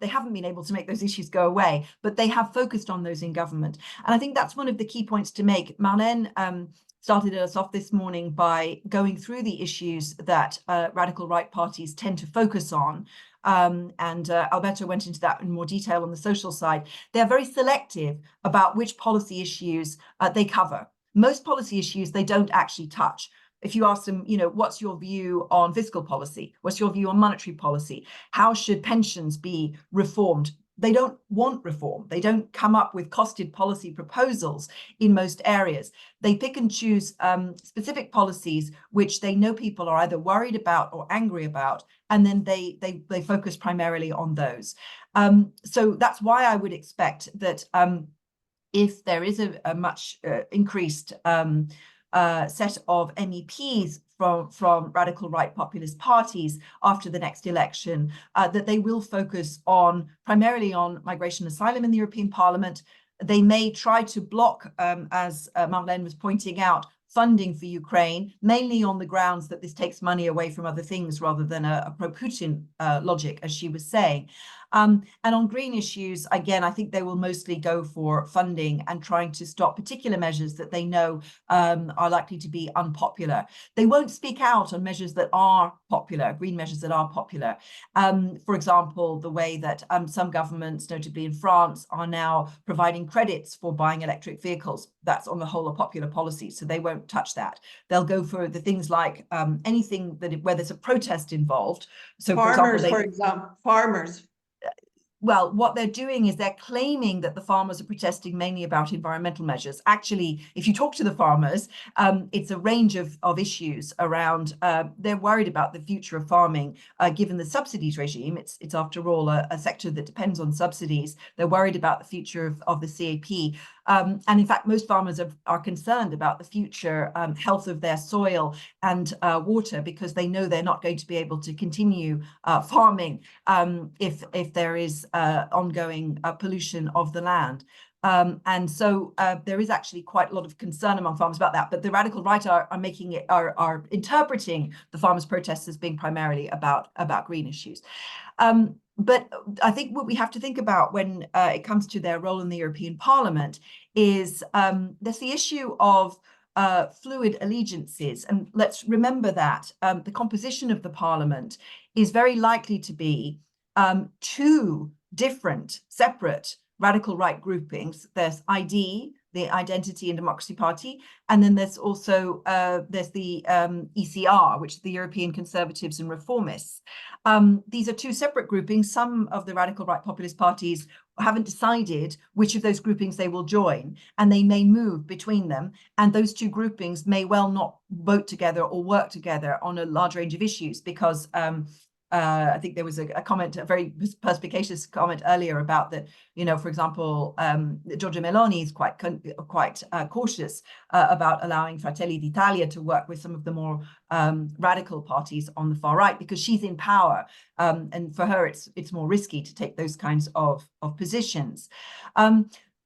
they haven't been able to make those issues go away, but they have focused on those in government. And I think that's one of the key points to make. Marlene started us off this morning by going through the issues that radical right parties tend to focus on. And Alberto went into that in more detail on the social side. They're very selective about which policy issues they cover. Most policy issues they don't actually touch. If you ask them, what's your view on fiscal policy? What's your view on monetary policy? How should pensions be reformed? They don't want reform. They don't come up with costed policy proposals in most areas. They pick and choose specific policies which they know people are either worried about or angry about, and then they focus primarily on those. So that's why I would expect that if there is a much increased set of MEPs from radical right populist parties after the next election, that they will focus on primarily on migration and asylum in the European Parliament. They may try to block, as Marlene was pointing out, funding for Ukraine, mainly on the grounds that this takes money away from other things rather than a pro-Putin logic, as she was saying. And on green issues, again, I think they will mostly go for funding and trying to stop particular measures that they know are likely to be unpopular. They won't speak out on measures that are popular, green measures that are popular. For example, the way that some governments, notably in France, are now providing credits for buying electric vehicles. That's on the whole a popular policy, so they won't touch that. They'll go for the things like anything where there's a protest involved. So farmers, for example, farmers. Well, what they're doing is they're claiming that the farmers are protesting mainly about environmental measures. Actually, if you talk to the farmers, it's a range of issues around, they're worried about the future of farming, given the subsidies regime. It's after all, a sector that depends on subsidies. They're worried about the future of the CAP. And in fact, most farmers are concerned about the future health of their soil and water, because they know they're not going to be able to continue farming if there is ongoing pollution of the land. And so there is actually quite a lot of concern among farmers about that. But the radical right are interpreting the farmers' protests as being primarily about green issues. But I think what we have to think about when it comes to their role in the European Parliament is there's the issue of fluid allegiances. And let's remember that the composition of the Parliament is very likely to be two different, separate radical right groupings. There's ID, the Identity and Democracy Party, and then there's also there's the ECR, which is the European Conservatives and Reformists. These are two separate groupings. Some of the radical right populist parties haven't decided which of those groupings they will join, and they may move between them, and those two groupings may well not vote together or work together on a large range of issues, because I think there was a comment, a very perspicacious comment earlier about that, you know, for example, Giorgia Meloni is quite cautious about allowing Fratelli d'Italia to work with some of the more radical parties on the far right, because she's in power. And for her, it's more risky to take those kinds of positions.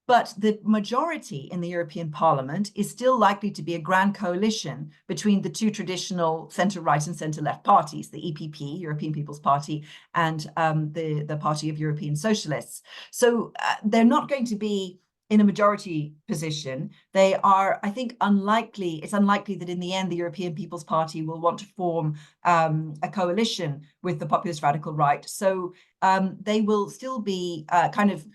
But the majority in the European Parliament is still likely to be a grand coalition between the two traditional centre-right and centre-left parties, the EPP, European People's Party, and the Party of European Socialists. So they're not going to be in a majority position. They are, I think, unlikely. It's unlikely that in the end, the European People's Party will want to form a coalition with the populist radical right. So they will still be kind of,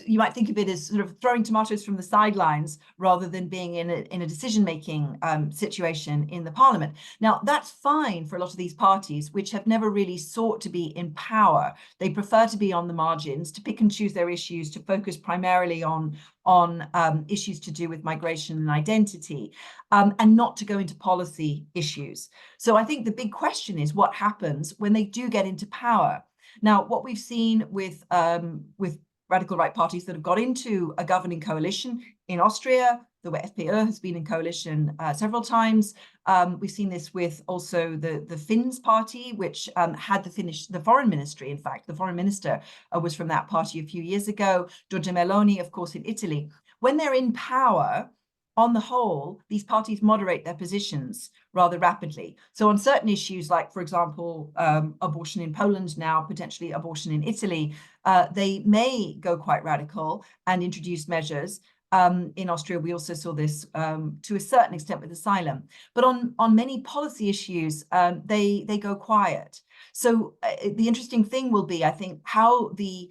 you might think of it as sort of throwing tomatoes from the sidelines rather than being in a decision-making situation in the parliament. Now, that's fine for a lot of these parties, which have never really sought to be in power. They prefer to be on the margins, to pick and choose their issues, to focus primarily on issues to do with migration and identity, and not to go into policy issues. So I think the big question is what happens when they do get into power. Now, what we've seen with radical right parties that have got into a governing coalition in Austria, the FPÖ has been in coalition several times. We've seen this with also the Finns party, which had the foreign ministry. In fact, the foreign minister was from that party a few years ago. Giorgia Meloni, of course, in Italy. When they're in power, on the whole, these parties moderate their positions rather rapidly. So on certain issues, like, for example, abortion in Poland, now potentially abortion in Italy, they may go quite radical and introduce measures. In Austria, we also saw this to a certain extent with asylum. But on many policy issues, they go quiet. So the interesting thing will be, I think, how the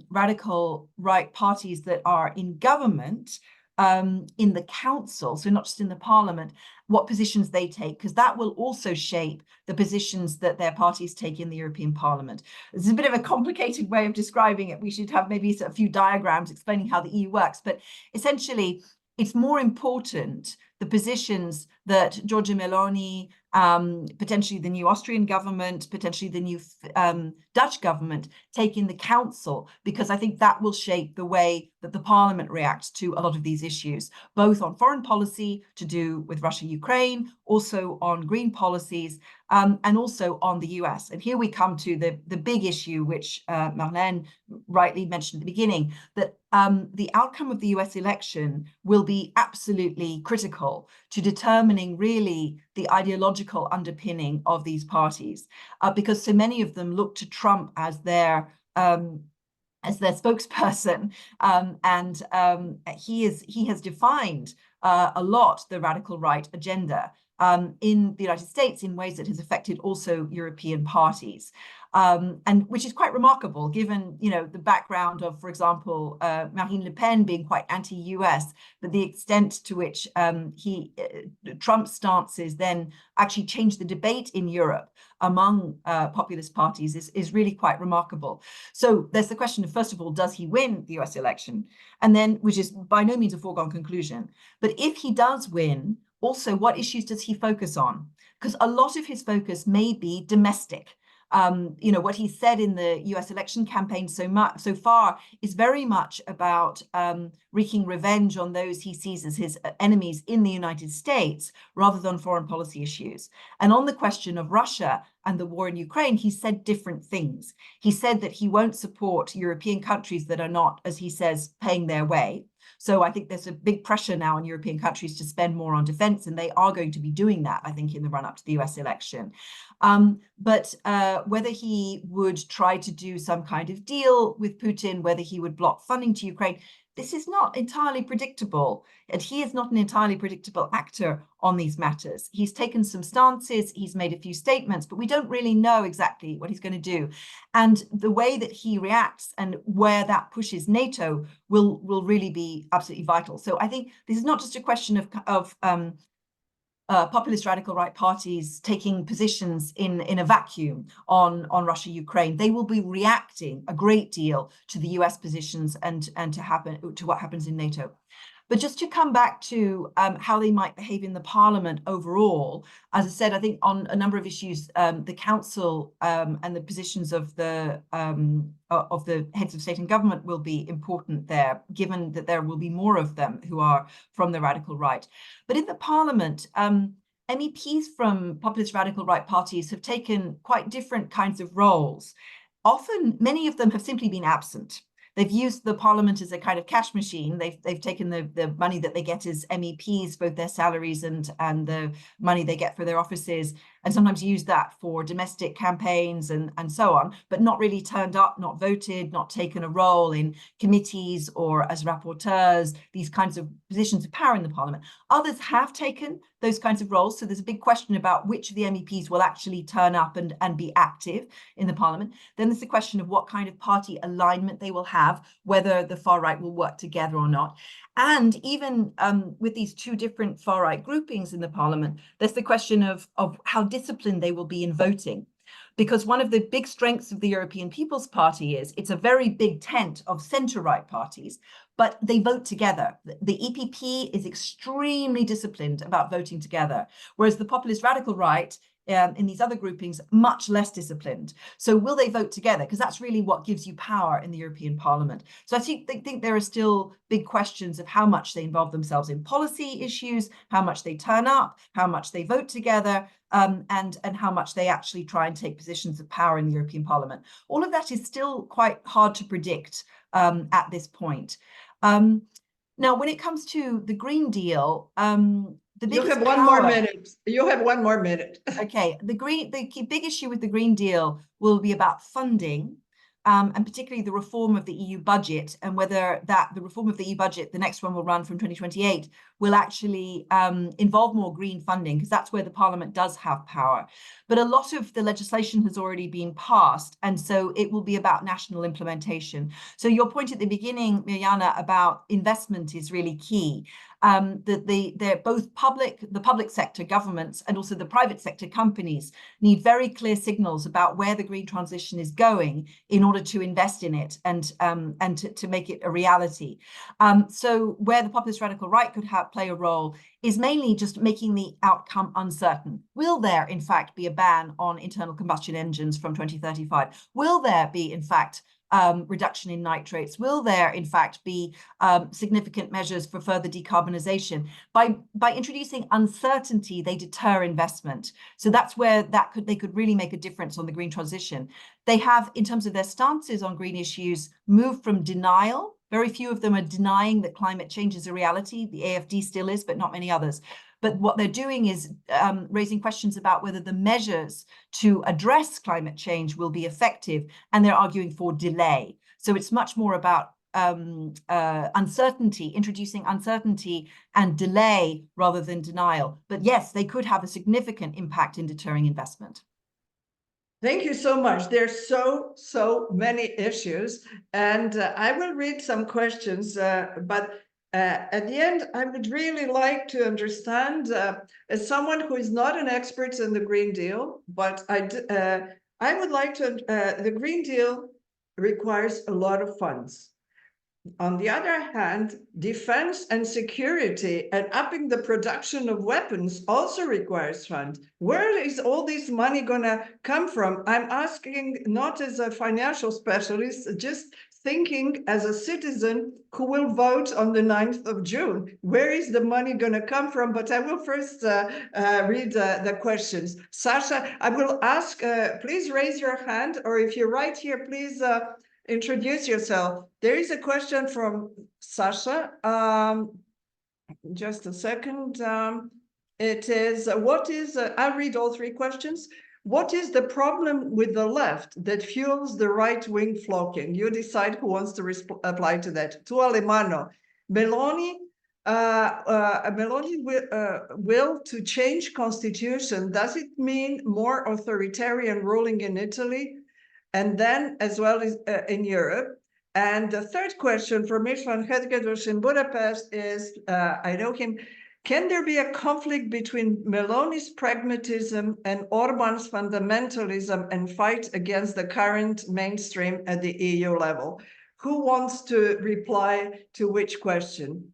radical right parties that are in government in the council, so not just in the parliament, what positions they take, because that will also shape the positions that their parties take in the European Parliament. It's a bit of a complicated way of describing it. We should have maybe a few diagrams explaining how the EU works, but essentially it's more important the positions that Giorgia Meloni potentially the new Austrian government, potentially the new Dutch government taking the council, because I think that will shape the way that the parliament reacts to a lot of these issues, both on foreign policy to do with Russia, Ukraine, also on green policies, and also on the US. And here we come to the big issue, which Marlène rightly mentioned at the beginning, that the outcome of the US election will be absolutely critical to determining really the ideological underpinning of these parties, because so many of them look to Trump as their spokesperson, and he has defined a lot the radical right agenda in the United States in ways that has affected also European parties, and which is quite remarkable given, you know, the background of, for example, Marine Le Pen being quite anti-US, but the extent to which Trump's stances then actually changed the debate in Europe among populist parties is really quite remarkable. So there's the question of, first of all, does he win the US election? And then, which is by no means a foregone conclusion, but if he does win, also, what issues does he focus on? Because a lot of his focus may be domestic. You know, what he said in the US election campaign so far is very much about wreaking revenge on those he sees as his enemies in the United States, rather than foreign policy issues. And on the question of Russia and the war in Ukraine, he said different things. He said that he won't support European countries that are not, as he says, paying their way. So I think there's a big pressure now on European countries to spend more on defense, and they are going to be doing that, I think, in the run-up to the US election. But whether he would try to do some kind of deal with Putin, whether he would block funding to Ukraine, this is not entirely predictable. And he is not an entirely predictable actor on these matters. He's taken some stances, he's made a few statements, but we don't really know exactly what he's going to do. And the way that he reacts and where that pushes NATO will really be absolutely vital. So I think this is not just a question of populist radical right parties taking positions in a vacuum on Russia, Ukraine. They will be reacting a great deal to the US positions and to what happens in NATO. But just to come back to how they might behave in the parliament overall, as I said, I think on a number of issues, the council and the positions of the heads of state and government will be important there, given that there will be more of them who are from the radical right. But in the parliament, MEPs from populist radical right parties have taken quite different kinds of roles. Often, many of them have simply been absent. They've used the parliament as a kind of cash machine. They've taken the money that they get as MEPs, both their salaries and the money they get for their offices, and sometimes used that for domestic campaigns and so on, but not really turned up, not voted, not taken a role in committees or as rapporteurs, these kinds of positions of power in the parliament. Others have taken those kinds of roles. So there's a big question about which of the MEPs will actually turn up and be active in the parliament. Then there's the question of what kind of party alignment they will have, whether the far right will work together or not. And even with these two different far right groupings in the parliament, there's the question of how disciplined they will be in voting. Because one of the big strengths of the European People's Party is it's a very big tent of centre-right parties, but they vote together. The EPP is extremely disciplined about voting together, whereas the populist radical right in these other groupings, much less disciplined. So will they vote together? Because that's really what gives you power in the European Parliament. So I think there are still big questions of how much they involve themselves in policy issues, how much they turn up, how much they vote together, and how much they actually try and take positions of power in the European Parliament. All of that is still quite hard to predict at this point. Now, when it comes to the Green Deal, you have one more minute. You have one more minute. Okay, the big issue with the Green Deal will be about funding, and particularly the reform of the EU budget, and whether the reform of the EU budget, the next one will run from 2028, will actually involve more green funding, because that's where the Parliament does have power. But a lot of the legislation has already been passed, and so it will be about national implementation. So your point at the beginning, Mirjana, about investment is really key. that they're both the public sector governments and also the private sector companies need very clear signals about where the green transition is going in order to invest in it and to make it a reality. So where the populist radical right could play a role is mainly just making the outcome uncertain. Will there, in fact, be a ban on internal combustion engines from 2035? Will there be, in fact, reduction in nitrates? Will there, in fact, be significant measures for further decarbonisation? By introducing uncertainty, they deter investment. So that's where they could really make a difference on the green transition. They have, in terms of their stances on green issues, moved from denial. Very few of them are denying that climate change is a reality. The AFD still is, but not many others. But what they're doing is raising questions about whether the measures to address climate change will be effective, and they're arguing for delay. So it's much more about uncertainty, introducing uncertainty and delay rather than denial. But yes, they could have a significant impact in deterring investment. Thank you so much. There's so many issues, and I will read some questions, but at the end, I would really like to understand, as someone who is not an expert in the Green Deal, but I would like to, the Green Deal requires a lot of funds. On the other hand, defense and security and upping the production of weapons also requires funds. Where is all this money gonna come from? I'm asking not as a financial specialist, just thinking as a citizen who will vote on the 9th of June. Where is the money gonna come from? But I will first read the questions. Sasha, I will ask, please raise your hand, or if you're right here, please introduce yourself. There is a question from Sasha. Just a second. It is, what is, I'll read all three questions. What is the problem with the left that fuels the right-wing flocking? You decide who wants to reply to that. Tu Alemano. Meloni will to change constitution. Does it mean more authoritarian ruling in Italy? And then as well as in Europe. And the third question from István Hedgedos in Budapest is, I know him, can there be a conflict between Meloni's pragmatism and Orbán's fundamentalism and fight against the current mainstream at the EU level? Who wants to reply to which question?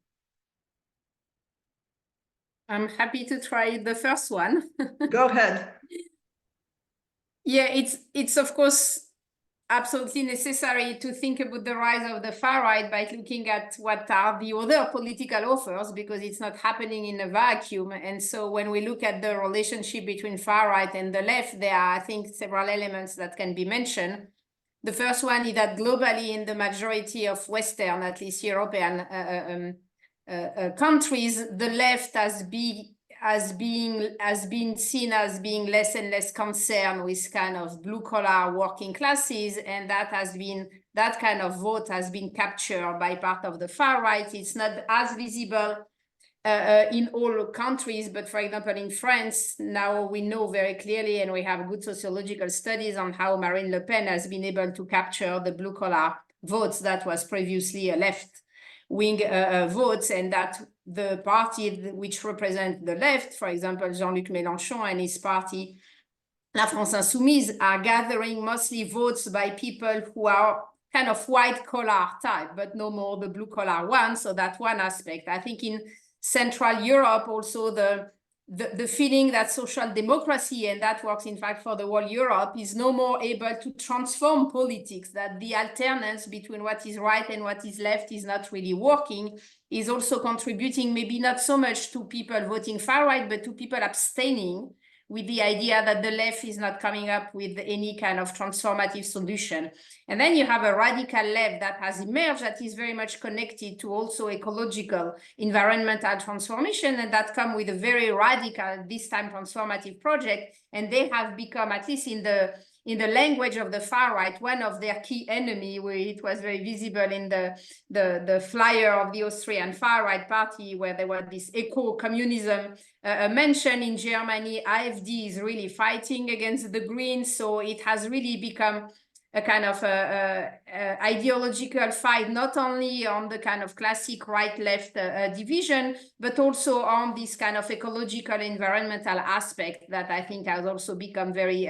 I'm happy to try the first one. Go ahead. Yeah, it's of course absolutely necessary to think about the rise of the far right by looking at what are the other political offers, because it's not happening in a vacuum. And so when we look at the relationship between far right and the left, there are, I think, several elements that can be mentioned. The first one is that globally, in the majority of Western, at least European countries, the left has been seen as being less and less concerned with kind of blue-collar working classes, and that kind of vote has been captured by part of the far right. It's not as visible in all countries, but for example, in France, now we know very clearly, and we have good sociological studies on how Marine Le Pen has been able to capture the blue-collar votes that was previously a left-wing votes, and that the party which represent the left, for example, Jean-Luc Mélenchon and his party, La France Insoumise, are gathering mostly votes by people who are kind of white-collar type, but no more the blue-collar one. So that's one aspect. I think in Central Europe, also the feeling that social democracy, and that works in fact for the whole Europe, is no more able to transform politics, that the alternance between what is right and what is left is not really working, is also contributing maybe not so much to people voting far right, but to people abstaining, with the idea that the left is not coming up with any kind of transformative solution. And then you have a radical left that has emerged that is very much connected to also ecological, environmental transformation, and that come with a very radical, this time transformative project. And they have become, at least in the language of the far right, one of their key enemy, where it was very visible in the flyer of the Austrian far right party, where there was this eco-communism mentioned. In Germany, AfD is really fighting against the Greens, so it has really become a kind of ideological fight, not only on the kind of classic right-left division, but also on this kind of ecological environmental aspect that I think has also become very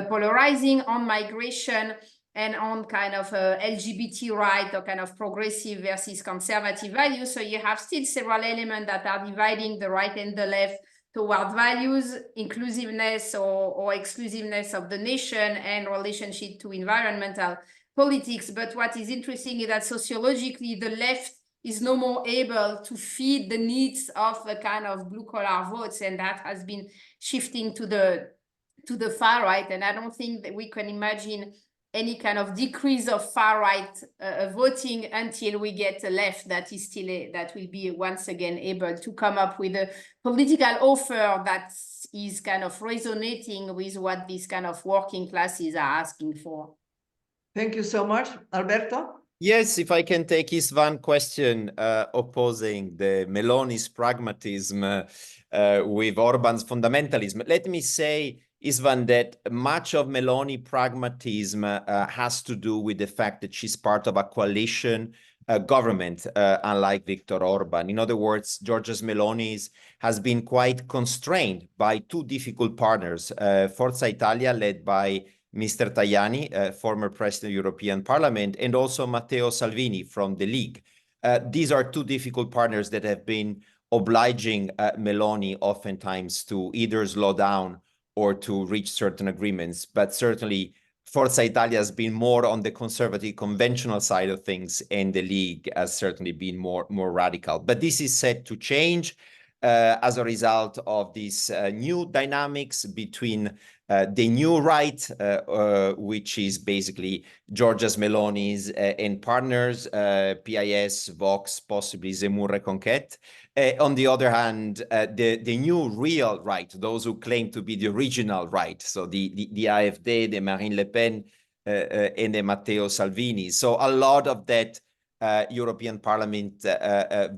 polarizing, on migration, and on kind of LGBT right, or kind of progressive versus conservative values. So you have still several elements that are dividing the right and the left toward values, inclusiveness or exclusiveness of the nation, and relationship to environmental politics. But what is interesting is that sociologically, the left is no more able to feed the needs of the kind of blue-collar votes, and that has been shifting to the far right. And I don't think that we can imagine any kind of decrease of far-right voting until we get a left that is still that will be once again able to come up with a political offer that is kind of resonating with what these kind of working classes are asking for. Thank you so much. Alberto? Yes, if I can take his one question opposing the Meloni's pragmatism with Orban's fundamentalism. Let me say, Isvan, that much of Meloni pragmatism has to do with the fact that she's part of a coalition government, unlike Viktor Orban. In other words, Giorgia Meloni has been quite constrained by two difficult partners, Forza Italia, led by Mr. Tajani, former president of the European Parliament, and also Matteo Salvini from the League. These are two difficult partners that have been obliging Meloni oftentimes to either slow down or to reach certain agreements. But certainly Forza Italia has been more on the conservative conventional side of things, and the League has certainly been more radical. But this is set to change as a result of these new dynamics between the new right, which is basically Giorgia Meloni's and partners, PIS, Vox, possibly Zemmour Reconquête. On the other hand, the new real right, those who claim to be the original right, so the AfD, the Marine Le Pen, and the Matteo Salvini. So a lot of that European Parliament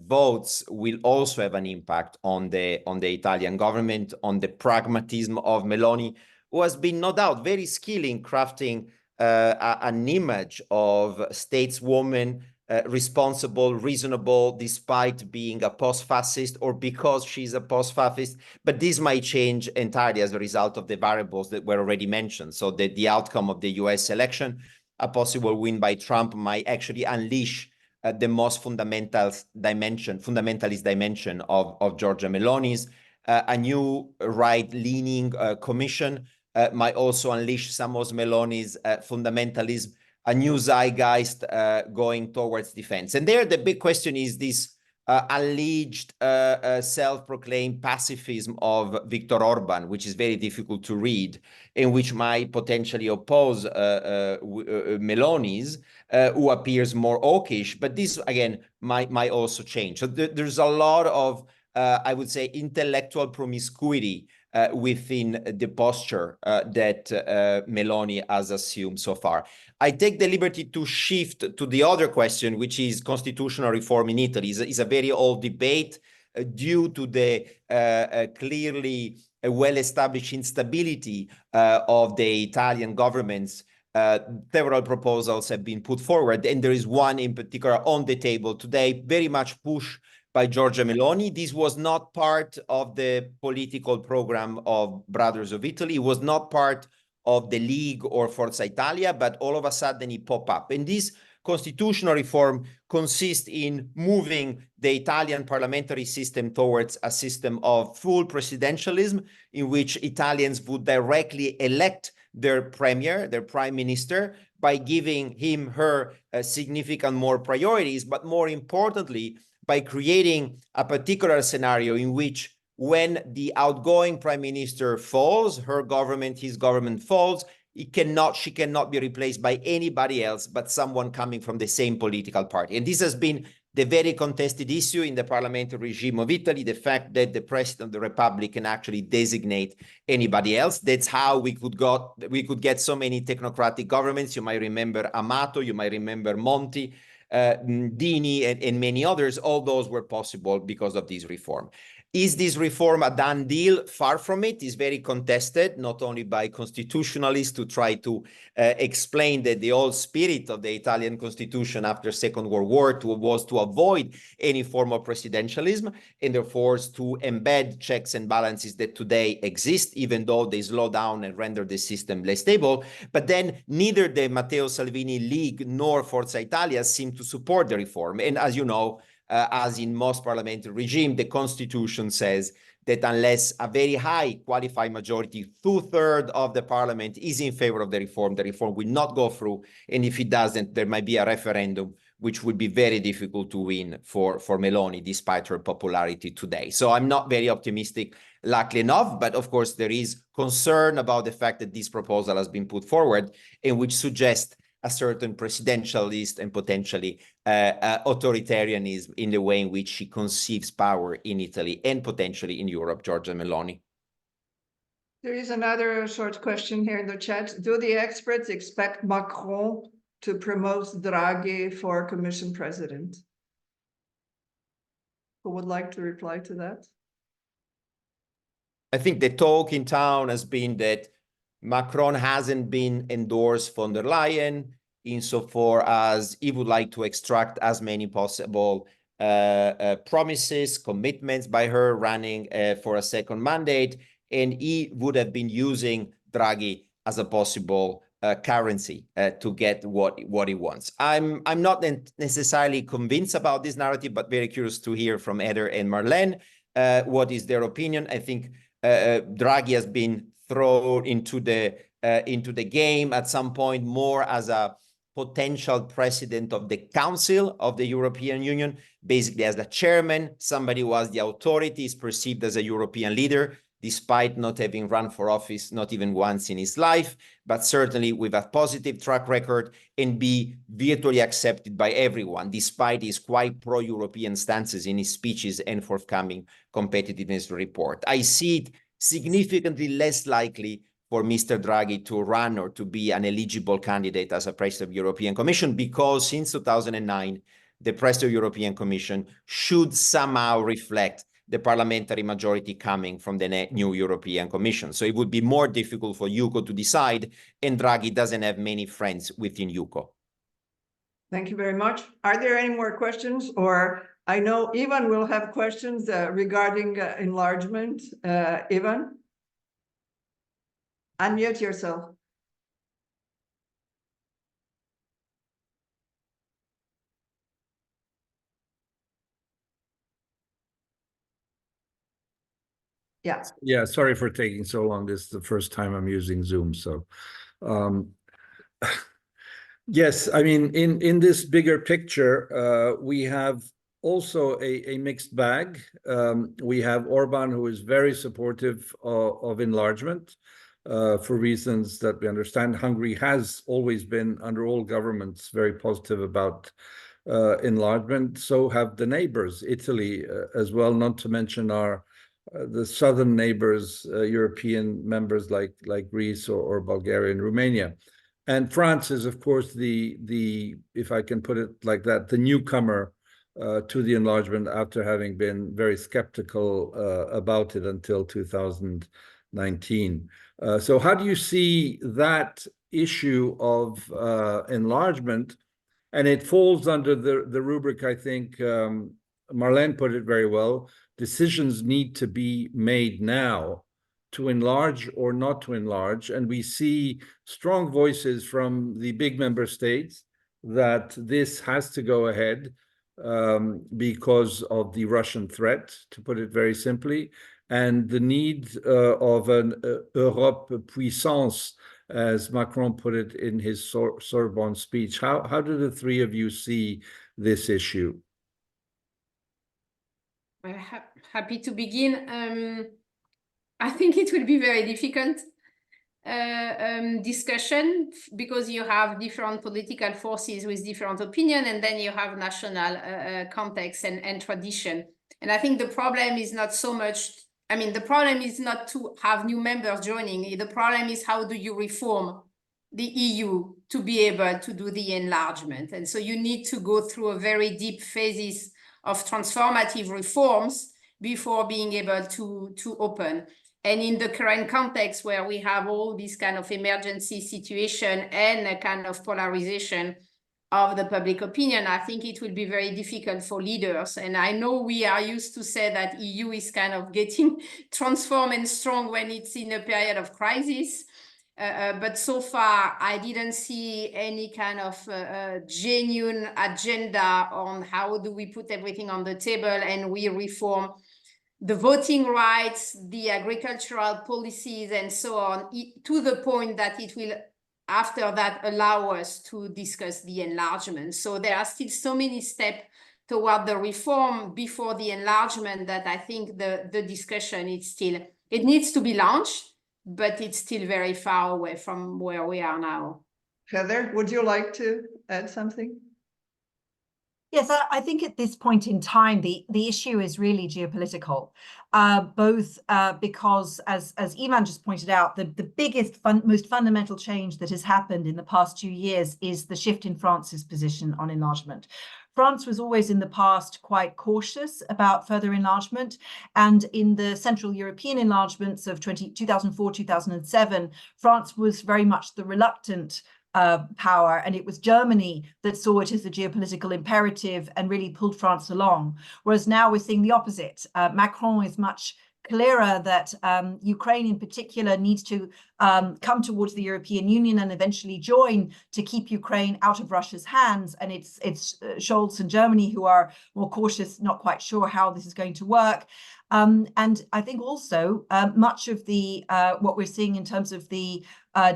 votes will also have an impact on the Italian government, on the pragmatism of Meloni, who has been no doubt very skilled in crafting an image of stateswoman, responsible, reasonable, despite being a post-fascist or because she's a post-fascist. But this might change entirely as a result of the variables that were already mentioned. So that the outcome of the US election, a possible win by Trump, might actually unleash the most fundamentalist dimension of Giorgia Meloni's. A new right-leaning commission might also unleash some of Meloni's fundamentalism, a new zeitgeist going towards defense. And there the big question is this alleged self-proclaimed pacifism of Viktor Orban, which is very difficult to read, and which might potentially oppose Meloni's, who appears more hawkish. But this, again, might also change. So there's a lot of, I would say, intellectual promiscuity within the posture that Meloni has assumed so far. I take the liberty to shift to the other question, which is constitutional reform in Italy. It's a very old debate due to the clearly well-established instability of the Italian governments. Several proposals have been put forward, and there is one in particular on the table today, very much pushed by Giorgia Meloni. This was not part of the political program of Brothers of Italy. It was not part of the League or Forza Italia, but all of a sudden it popped up. And this constitutional reform consists in moving the Italian parliamentary system towards a system of full presidentialism, in which Italians would directly elect their premier, their prime minister, by giving him, her significant more priorities, but more importantly, by creating a particular scenario in which when the outgoing prime minister falls, her government, his government falls, she cannot be replaced by anybody else but someone coming from the same political party. And this has been the very contested issue in the parliamentary regime of Italy, the fact that the president of the republic can actually designate anybody else. That's how we could get so many technocratic governments. You might remember Amato, you might remember Monti, Dini, and many others. All those were possible because of this reform. Is this reform a done deal? Far from it. It's very contested, not only by constitutionalists to try to explain that the whole spirit of the Italian constitution after Second World War was to avoid any form of presidentialism, and therefore to embed checks and balances that today exist, even though they slow down and render the system less stable. But then neither the Matteo Salvini League nor Forza Italia seem to support the reform. And as you know, as in most parliamentary regime, the constitution says that unless a very high qualified majority, 2/3 of the parliament is in favor of the reform will not go through. And if it doesn't, there might be a referendum, which would be very difficult to win for Meloni, despite her popularity today. So I'm not very optimistic, luckily enough, but of course there is concern about the fact that this proposal has been put forward, and which suggests a certain presidentialist and potentially authoritarianism in the way in which she conceives power in Italy and potentially in Europe, Giorgia Meloni. There is another short question here in the chat. Do the experts expect Macron to promote Draghi for Commission President? Who would like to reply to that? I think the talk in town has been that Macron hasn't been endorsed von der Leyen insofar as he would like to extract as many possible promises, commitments by her running for a second mandate, and he would have been using Draghi as a possible currency to get what he wants. I'm not necessarily convinced about this narrative, but very curious to hear from Eder and Marlene what is their opinion. I think Draghi has been thrown into the game at some point more as a potential president of the Council of the European Union, basically as the chairman, somebody who has the authority, is perceived as a European leader, despite not having run for office, not even once in his life, but certainly with a positive track record and be virtually accepted by everyone, despite his quite pro-European stances in his speeches and forthcoming competitiveness report. I see it significantly less likely for Mr. Draghi to run or to be an eligible candidate as a president of the European Commission, because since 2009, the president of the European Commission should somehow reflect the parliamentary majority coming from the new European Commission. So it would be more difficult for UKO to decide, and Draghi doesn't have many friends within UKO. Thank you very much. Are there any more questions? Or I know Ivan will have questions regarding enlargement. Ivan? Unmute yourself. Yeah. Yeah, sorry for taking so long. This is the first time I'm using Zoom, so yes, I mean, in this bigger picture, we have also a mixed bag. We have Orban, who is very supportive of enlargement for reasons that we understand. Hungary has always been, under all governments, very positive about enlargement. So have the neighbors, Italy as well, not to mention the southern neighbors, European members like Greece or Bulgaria and Romania. And France is, of course, the if I can put it like that, the newcomer to the enlargement after having been very skeptical about it until 2019. So how do you see that issue of enlargement? And it falls under the rubric, I think, Marlene put it very well, decisions need to be made now to enlarge or not to enlarge. And we see strong voices from the big member states that this has to go ahead because of the Russian threat, to put it very simply, and the need of an Europe puissance, as Macron put it in his Sorbonne speech. How do the three of you see this issue? I'm happy to begin. I think it will be very difficult discussion because you have different political forces with different opinion, and then you have national context and tradition. And I think the problem is not so much, I mean, the problem is not to have new members joining. The problem is how do you reform the EU to be able to do the enlargement. And so you need to go through a very deep phases of transformative reforms before being able to open. And in the current context where we have all this kind of emergency situation and a kind of polarization of the public opinion, I think it will be very difficult for leaders. And I know we are used to say that EU is kind of getting transformed and strong when it's in a period of crisis. But so far, I didn't see any kind of genuine agenda on how do we put everything on the table and we reform the voting rights, the agricultural policies, and so on, to the point that it will, after that, allow us to discuss the enlargement. So there are still so many steps toward the reform before the enlargement that I think the discussion is still, it needs to be launched, but it's still very far away from where we are now. Heather, would you like to add something? Yes, I think at this point in time, the issue is really geopolitical, both because, as Ivan just pointed out, the biggest, most fundamental change that has happened in the past 2 years is the shift in France's position on enlargement. France was always in the past quite cautious about further enlargement. And in the Central European enlargements of 2004, 2007, France was very much the reluctant power, and it was Germany that saw it as a geopolitical imperative and really pulled France along. Whereas now we're seeing the opposite. Macron is much clearer that Ukraine in particular needs to come towards the European Union and eventually join to keep Ukraine out of Russia's hands. And it's Scholz and Germany who are more cautious, not quite sure how this is going to work. And I think also much of the what we're seeing in terms of the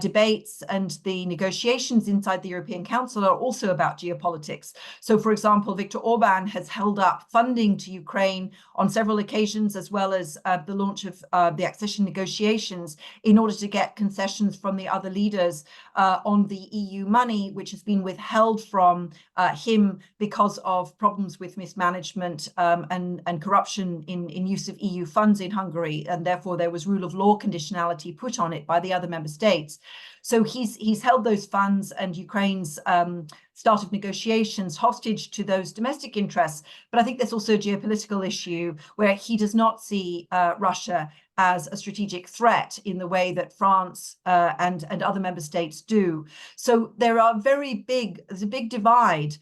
debates and the negotiations inside the European Council are also about geopolitics. So, for example, Viktor Orban has held up funding to Ukraine on several occasions, as well as the launch of the accession negotiations, in order to get concessions from the other leaders on the EU money, which has been withheld from him because of problems with mismanagement and corruption in use of EU funds in Hungary. And therefore, there was rule of law conditionality put on it by the other member states. So he's held those funds and Ukraine's start of negotiations hostage to those domestic interests. But I think there's also a geopolitical issue where he does not see Russia as a strategic threat in the way that France and other member states do. So there's a big divide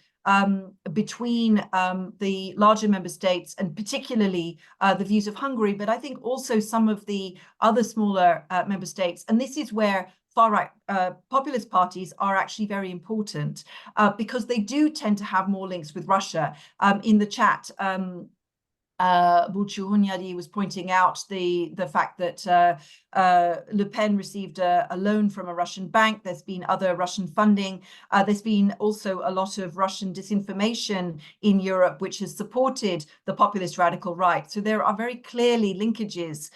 between the larger member states and particularly the views of Hungary, but I think also some of the other smaller member states. And this is where far-right populist parties are actually very important because they do tend to have more links with Russia. In the chat, Bulcu Hunyadi was pointing out the fact that Le Pen received a loan from a Russian bank. There's been other Russian funding. There's been also a lot of Russian disinformation in Europe, which has supported the populist radical right. So there are very clearly linkages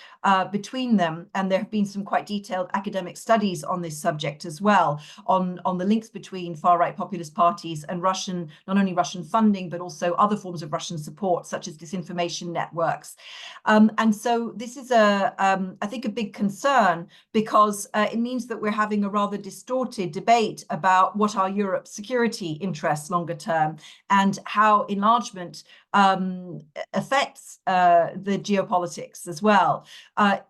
between them. And there have been some quite detailed academic studies on this subject as well, on the links between far-right populist parties and Russian, not only Russian funding, but also other forms of Russian support, such as disinformation networks. And so this is I think a big concern because it means that we're having a rather distorted debate about what are Europe's security interests longer term and how enlargement affects the geopolitics as well.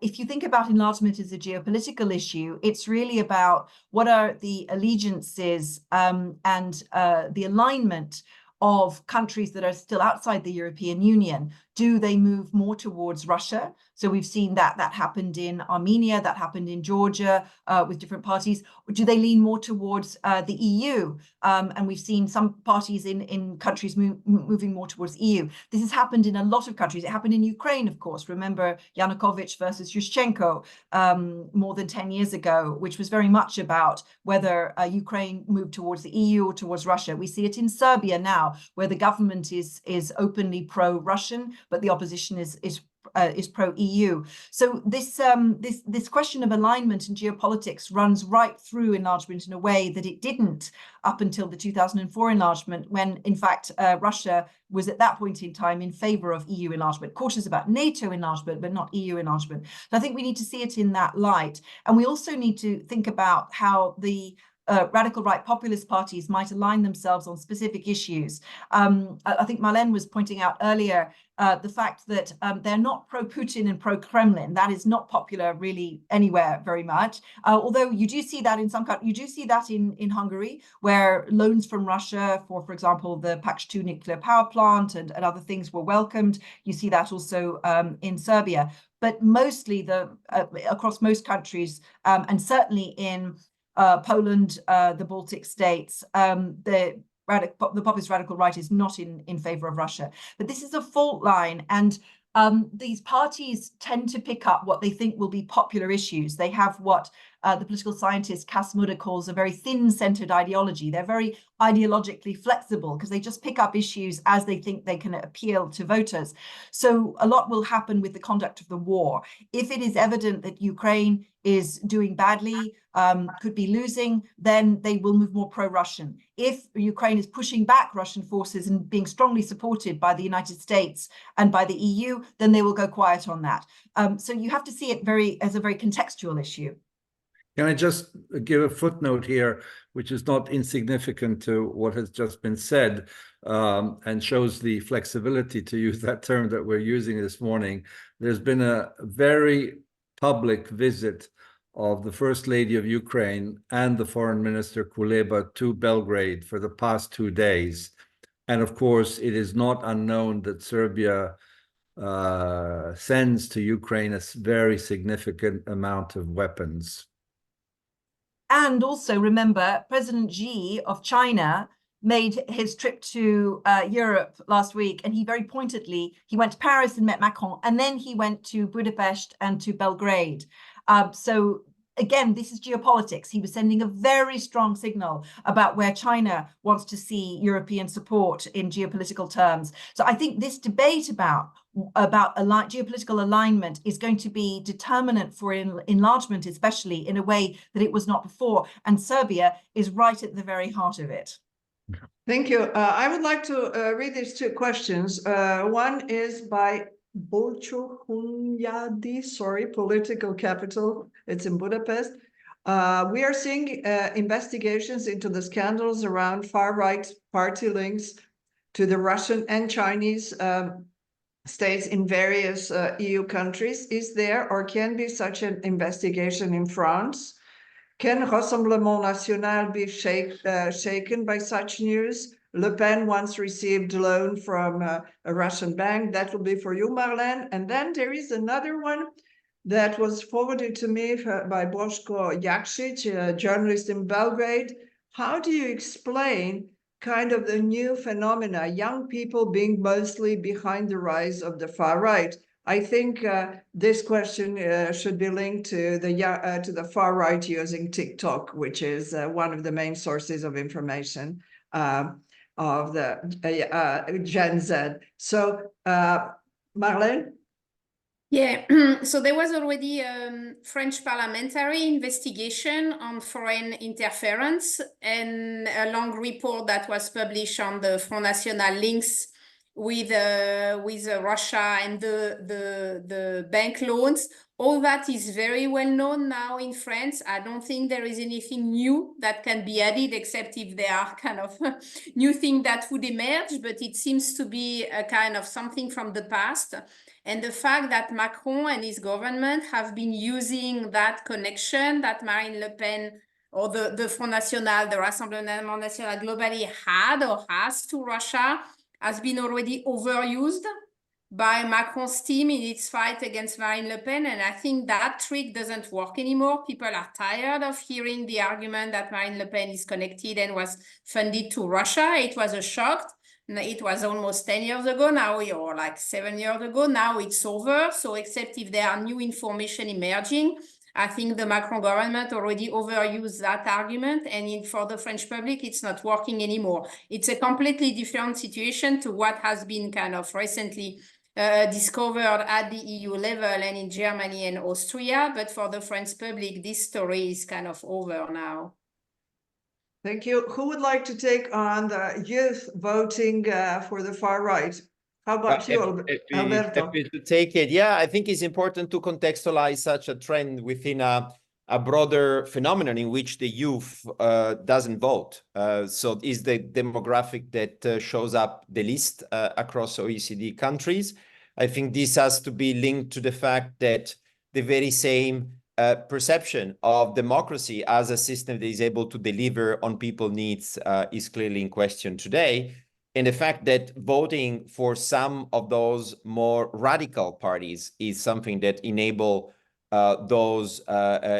If you think about enlargement as a geopolitical issue, it's really about what are the allegiances and the alignment of countries that are still outside the European Union. Do they move more towards Russia? So we've seen that happened in Armenia, that happened in Georgia with different parties. Or do they lean more towards the EU? And we've seen some parties in countries moving more towards EU. This has happened in a lot of countries. It happened in Ukraine, of course. Remember Yanukovych versus Yushchenko more than 10 years ago, which was very much about whether Ukraine moved towards the EU or towards Russia. We see it in Serbia now, where the government is openly pro-Russian, but the opposition is pro-EU. So this question of alignment and geopolitics runs right through enlargement in a way that it didn't up until the 2004 enlargement, when in fact Russia was at that point in time in favor of EU enlargement, cautious about NATO enlargement, but not EU enlargement. So I think we need to see it in that light. And we also need to think about how the radical right populist parties might align themselves on specific issues. I think Marlene was pointing out earlier the fact that they're not pro-Putin and pro-Kremlin. That is not popular really anywhere very much. Although you do see that in some countries, you do see that in Hungary, where loans from Russia for example, the Paks-2 nuclear power plant and other things were welcomed. You see that also in Serbia. But mostly across most countries, and certainly in Poland, the Baltic states, the populist radical right is not in favor of Russia. But this is a fault line, and these parties tend to pick up what they think will be popular issues. They have what the political scientist Cas Mudde calls a very thin-centered ideology. They're very ideologically flexible because they just pick up issues as they think they can appeal to voters. So a lot will happen with the conduct of the war. If it is evident that Ukraine is doing badly, could be losing, then they will move more pro-Russian. If Ukraine is pushing back Russian forces and being strongly supported by the United States and by the EU, then they will go quiet on that. So you have to see it as a very contextual issue. Can I just give a footnote here, which is not insignificant to what has just been said, and shows the flexibility, to use that term that we're using this morning. There's been a very public visit of the First Lady of Ukraine and the Foreign Minister Kuleba to Belgrade for the past 2 days. And of course, it is not unknown that Serbia sends to Ukraine a very significant amount of weapons. And also remember, President Xi of China made his trip to Europe last week, and he very pointedly, he went to Paris and met Macron, and then he went to Budapest and to Belgrade. So again, this is geopolitics. He was sending a very strong signal about where China wants to see European support in geopolitical terms. So I think this debate about geopolitical alignment is going to be determinant for enlargement, especially in a way that it was not before. And Serbia is right at the very heart of it. Thank you. I would like to read these 2 questions. One is by Bolchohunyadi, sorry, political capital. It's in Budapest. We are seeing investigations into the scandals around far-right party links to the Russian and Chinese states in various EU countries. Is there or can be such an investigation in France? Can Rassemblement National be shaken by such news? Le Pen once received a loan from a Russian bank. That will be for you, Marlene. And then there is another one that was forwarded to me by Boško Jakšić, a journalist in Belgrade. How do you explain kind of the new phenomena, young people being mostly behind the rise of the far right? I think this question should be linked to the far right using TikTok, which is one of the main sources of information of the Gen Z. So, Marlene? Yeah, so there was already a French parliamentary investigation on foreign interference and a long report that was published on the Front National links with Russia and the bank loans. All that is very well known now in France. I don't think there is anything new that can be added, except if there are kind of new things that would emerge, but it seems to be a kind of something from the past. And the fact that Macron and his government have been using that connection that Marine Le Pen or the Front National, the Rassemblement National globally had or has to Russia, has been already overused by Macron's team in its fight against Marine Le Pen. And I think that trick doesn't work anymore. People are tired of hearing the argument that Marine Le Pen is connected and was funded to Russia. It was a shock. It was almost 10 years ago now, or like 7 years ago. Now it's over. So except if there are new information emerging, I think the Macron government already overused that argument, and for the French public, it's not working anymore. It's a completely different situation to what has been kind of recently discovered at the EU level and in Germany and Austria. But for the French public, this story is kind of over now. Thank you. Who would like to take on the youth voting for the far right? How about you, Alberto? Happy to take it. Yeah, I think it's important to contextualize such a trend within a a broader phenomenon in which the youth doesn't vote. So is the demographic that shows up the least across OECD countries. I think this has to be linked to the fact that the very same perception of democracy as a system that is able to deliver on people's needs is clearly in question today. And the fact that voting for some of those more radical parties is something that enable those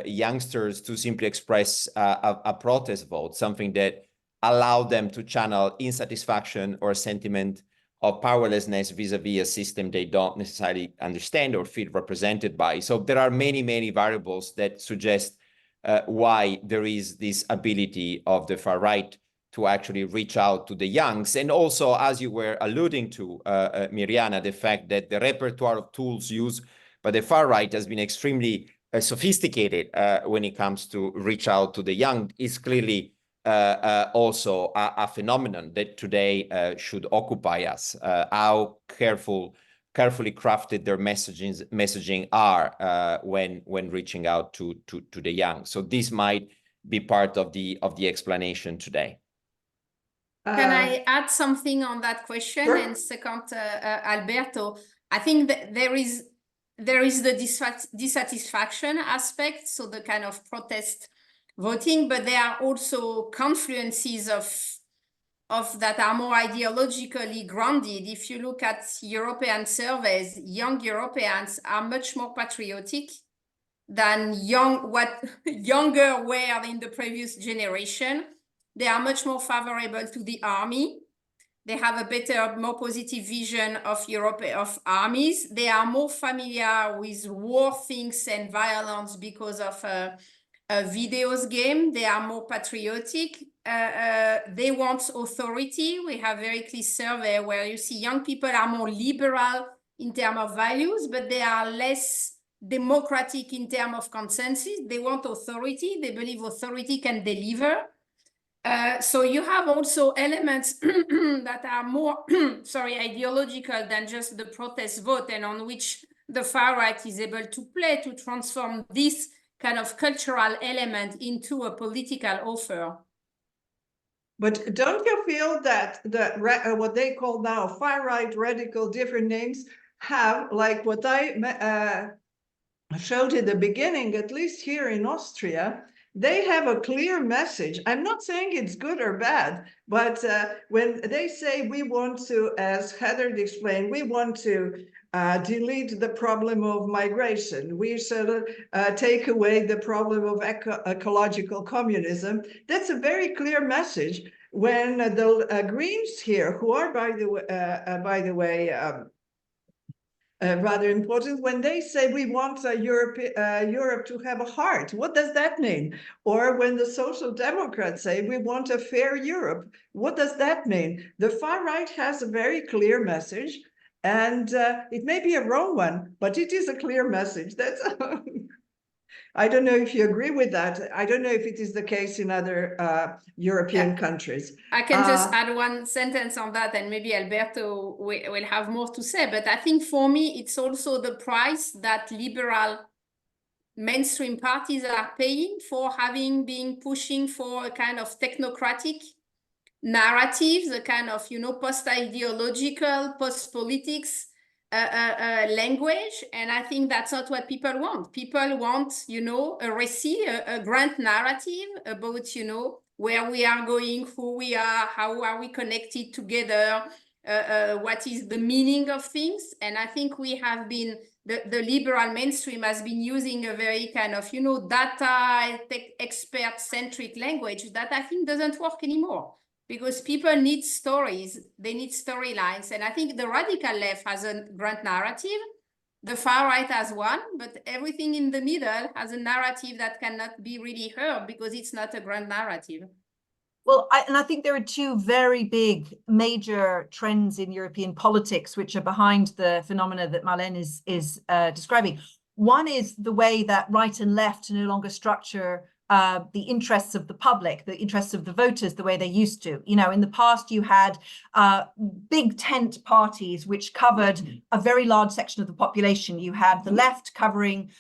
youngsters to simply express a protest vote, something that allowed them to channel insatisfaction or a sentiment of powerlessness vis-a-vis a system they don't necessarily understand or feel represented by. So there are many, many variables that suggest why there is this ability of the far right to actually reach out to the youngs. And also, as you were alluding to, Mirjana, the fact that the repertoire of tools used by the far right has been extremely sophisticated when it comes to reach out to the young is clearly also a phenomenon that today should occupy us. How carefully crafted their messaging are when reaching out to the young. So this might be part of the explanation today. Can I add something on that question? Sure. And second, Alberto, I think that there is the dissatisfaction aspect, so the kind of protest voting, but there are also confluences of that are more ideologically grounded. If you look at European surveys, young Europeans are much more patriotic than younger were in the previous generation. They are much more favorable to the army. They have a better, more positive vision of Europe, of armies. They are more familiar with war things and violence because of a videos game. They are more patriotic. They want authority. We have very clear survey where you see young people are more liberal in terms of values, but they are less democratic in terms of consensus. They want authority. They believe authority can deliver. So you have also elements that are more, ideological than just the protest vote, and on which the far right is able to play to transform this kind of cultural element into a political offer. But don't you feel that what they call now far right radical, different names, have, like what I showed at the beginning, at least here in Austria, they have a clear message. I'm not saying it's good or bad, but when they say we want to, as Heather explained, we want to delete the problem of migration, we should take away the problem of ecological communism. That's a very clear message. When the Greens here, who are, by the way, rather important, when they say we want Europe to have a heart, what does that mean? Or when the Social Democrats say we want a fair Europe, what does that mean? The far right has a very clear message, and it may be a wrong one, but it is a clear message. That's I don't know if you agree with that. I don't know if it is the case in other European countries. I can just add one sentence on that, and maybe Alberto will have more to say. But I think for me, it's also the price that liberal mainstream parties are paying for having been pushing for a kind of technocratic narratives, a kind of, post-ideological, post-politics language. And I think that's not what people want. People want, a récit, a grand narrative about, where we are going, who we are, how are we connected together, what is the meaning of things. And I think we have been, the liberal mainstream has been using a very kind of, data expert-centric language that I think doesn't work anymore. Because people need stories, they need storylines. And I think the radical left has a grand narrative, the far right has one, but everything in the middle has a narrative that cannot be really heard because it's not a grand narrative. Well, I think there are two very big major trends in European politics which are behind the phenomena that Marlene is describing. One is the way that right and left no longer structure the interests of the public, the interests of the voters, the way they used to. You know, in the past, you had big tent parties which covered a very large section of the population. You had the left covering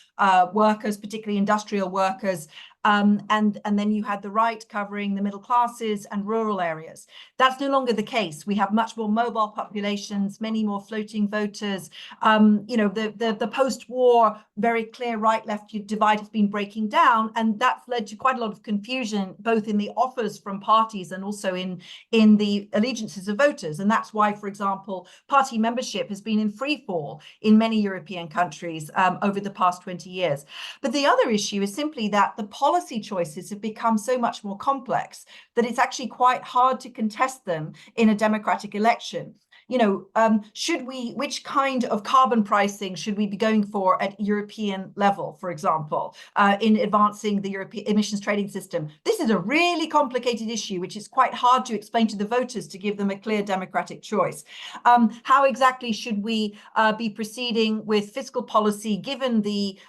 workers, particularly industrial workers, and then you had the right covering the middle classes and rural areas. That's no longer the case. We have much more mobile populations, many more floating voters. You know, the post-war, very clear right-left divide has been breaking down, and that's led to quite a lot of confusion, both in the offers from parties and also in the allegiances of voters. And that's why, for example, party membership has been in free fall in many European countries over the past 20 years. But the other issue is simply that the policy choices have become so much more complex that it's actually quite hard to contest them in a democratic election. You know, which kind of carbon pricing should we be going for at European level, for example, in advancing the European emissions trading system? This is a really complicated issue, which is quite hard to explain to the voters to give them a clear democratic choice. How exactly should we be proceeding with fiscal policy, given the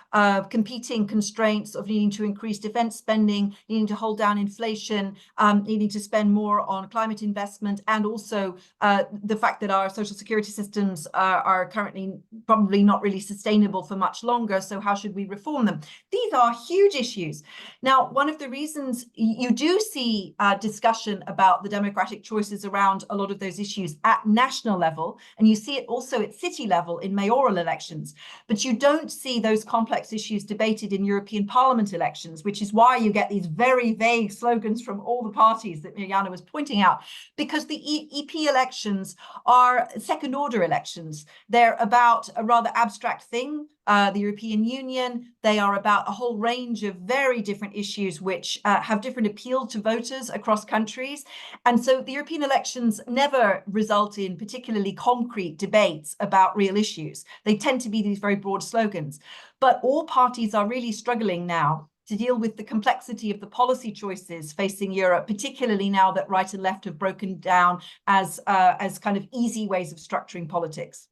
competing constraints of needing to increase defense spending, needing to hold down inflation, needing to spend more on climate investment, and also the fact that our social security systems are currently probably not really sustainable for much longer. So how should we reform them? These are huge issues. Now, one of the reasons you do see discussion about the democratic choices around a lot of those issues at national level, and you see it also at city level in mayoral elections, but you don't see those complex issues debated in European Parliament elections, which is why you get these very vague slogans from all the parties that Mirjana was pointing out, because the EP elections are second order elections. They're about a rather abstract thing, the European Union. They are about a whole range of very different issues which have different appeal to voters across countries. And so the European elections never result in particularly concrete debates about real issues. They tend to be these very broad slogans. But all parties are really struggling now to deal with the complexity of the policy choices facing Europe, particularly now that right and left have broken down as kind of easy ways of structuring politics.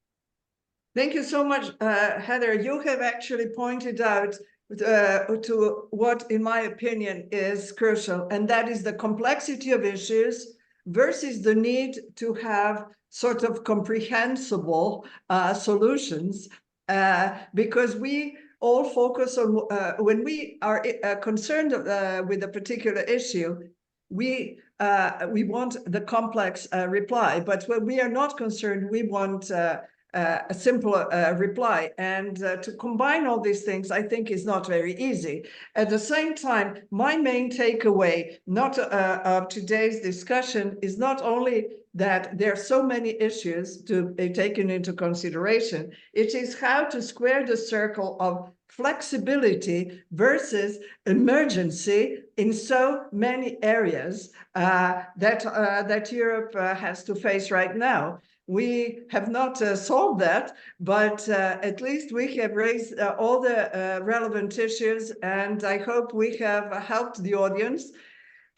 Thank you so much, Heather. You have actually pointed out to what, in my opinion, is crucial, and that is the complexity of issues versus the need to have sort of comprehensible solutions, because we all focus on, when we are concerned with a particular issue, we want the complex reply, but when we are not concerned, we want a simple reply. And to combine all these things, I think, is not very easy. At the same time, my main takeaway of today's discussion is not only that there are so many issues to be taken into consideration, it is how to square the circle of flexibility versus emergency in so many areas that Europe has to face right now. We have not solved that, but at least we have raised all the relevant issues, and I hope we have helped the audience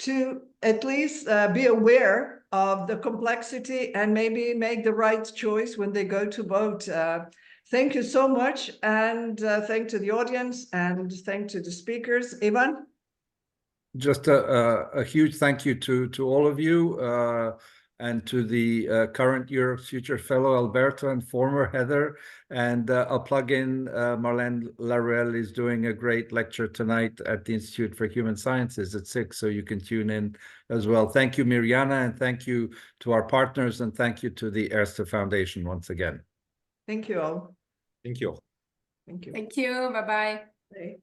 to at least be aware of the complexity and maybe make the right choice when they go to vote. Thank you so much, and thank to the audience, and thank to the speakers. Ivan? Just a huge thank you to all of you, and to the current Europe's Future Fellow, Alberto, and former Heather. And I'll plug in, Marlene Laruelle is doing a great lecture tonight at the Institute for Human Sciences at 6, so you can tune in as well. Thank you, Mirjana, and thank you to our partners, and thank you to the ERSTE Foundation once again. Thank you all. Thank you. Thank you. Thank you. Bye-bye. Bye.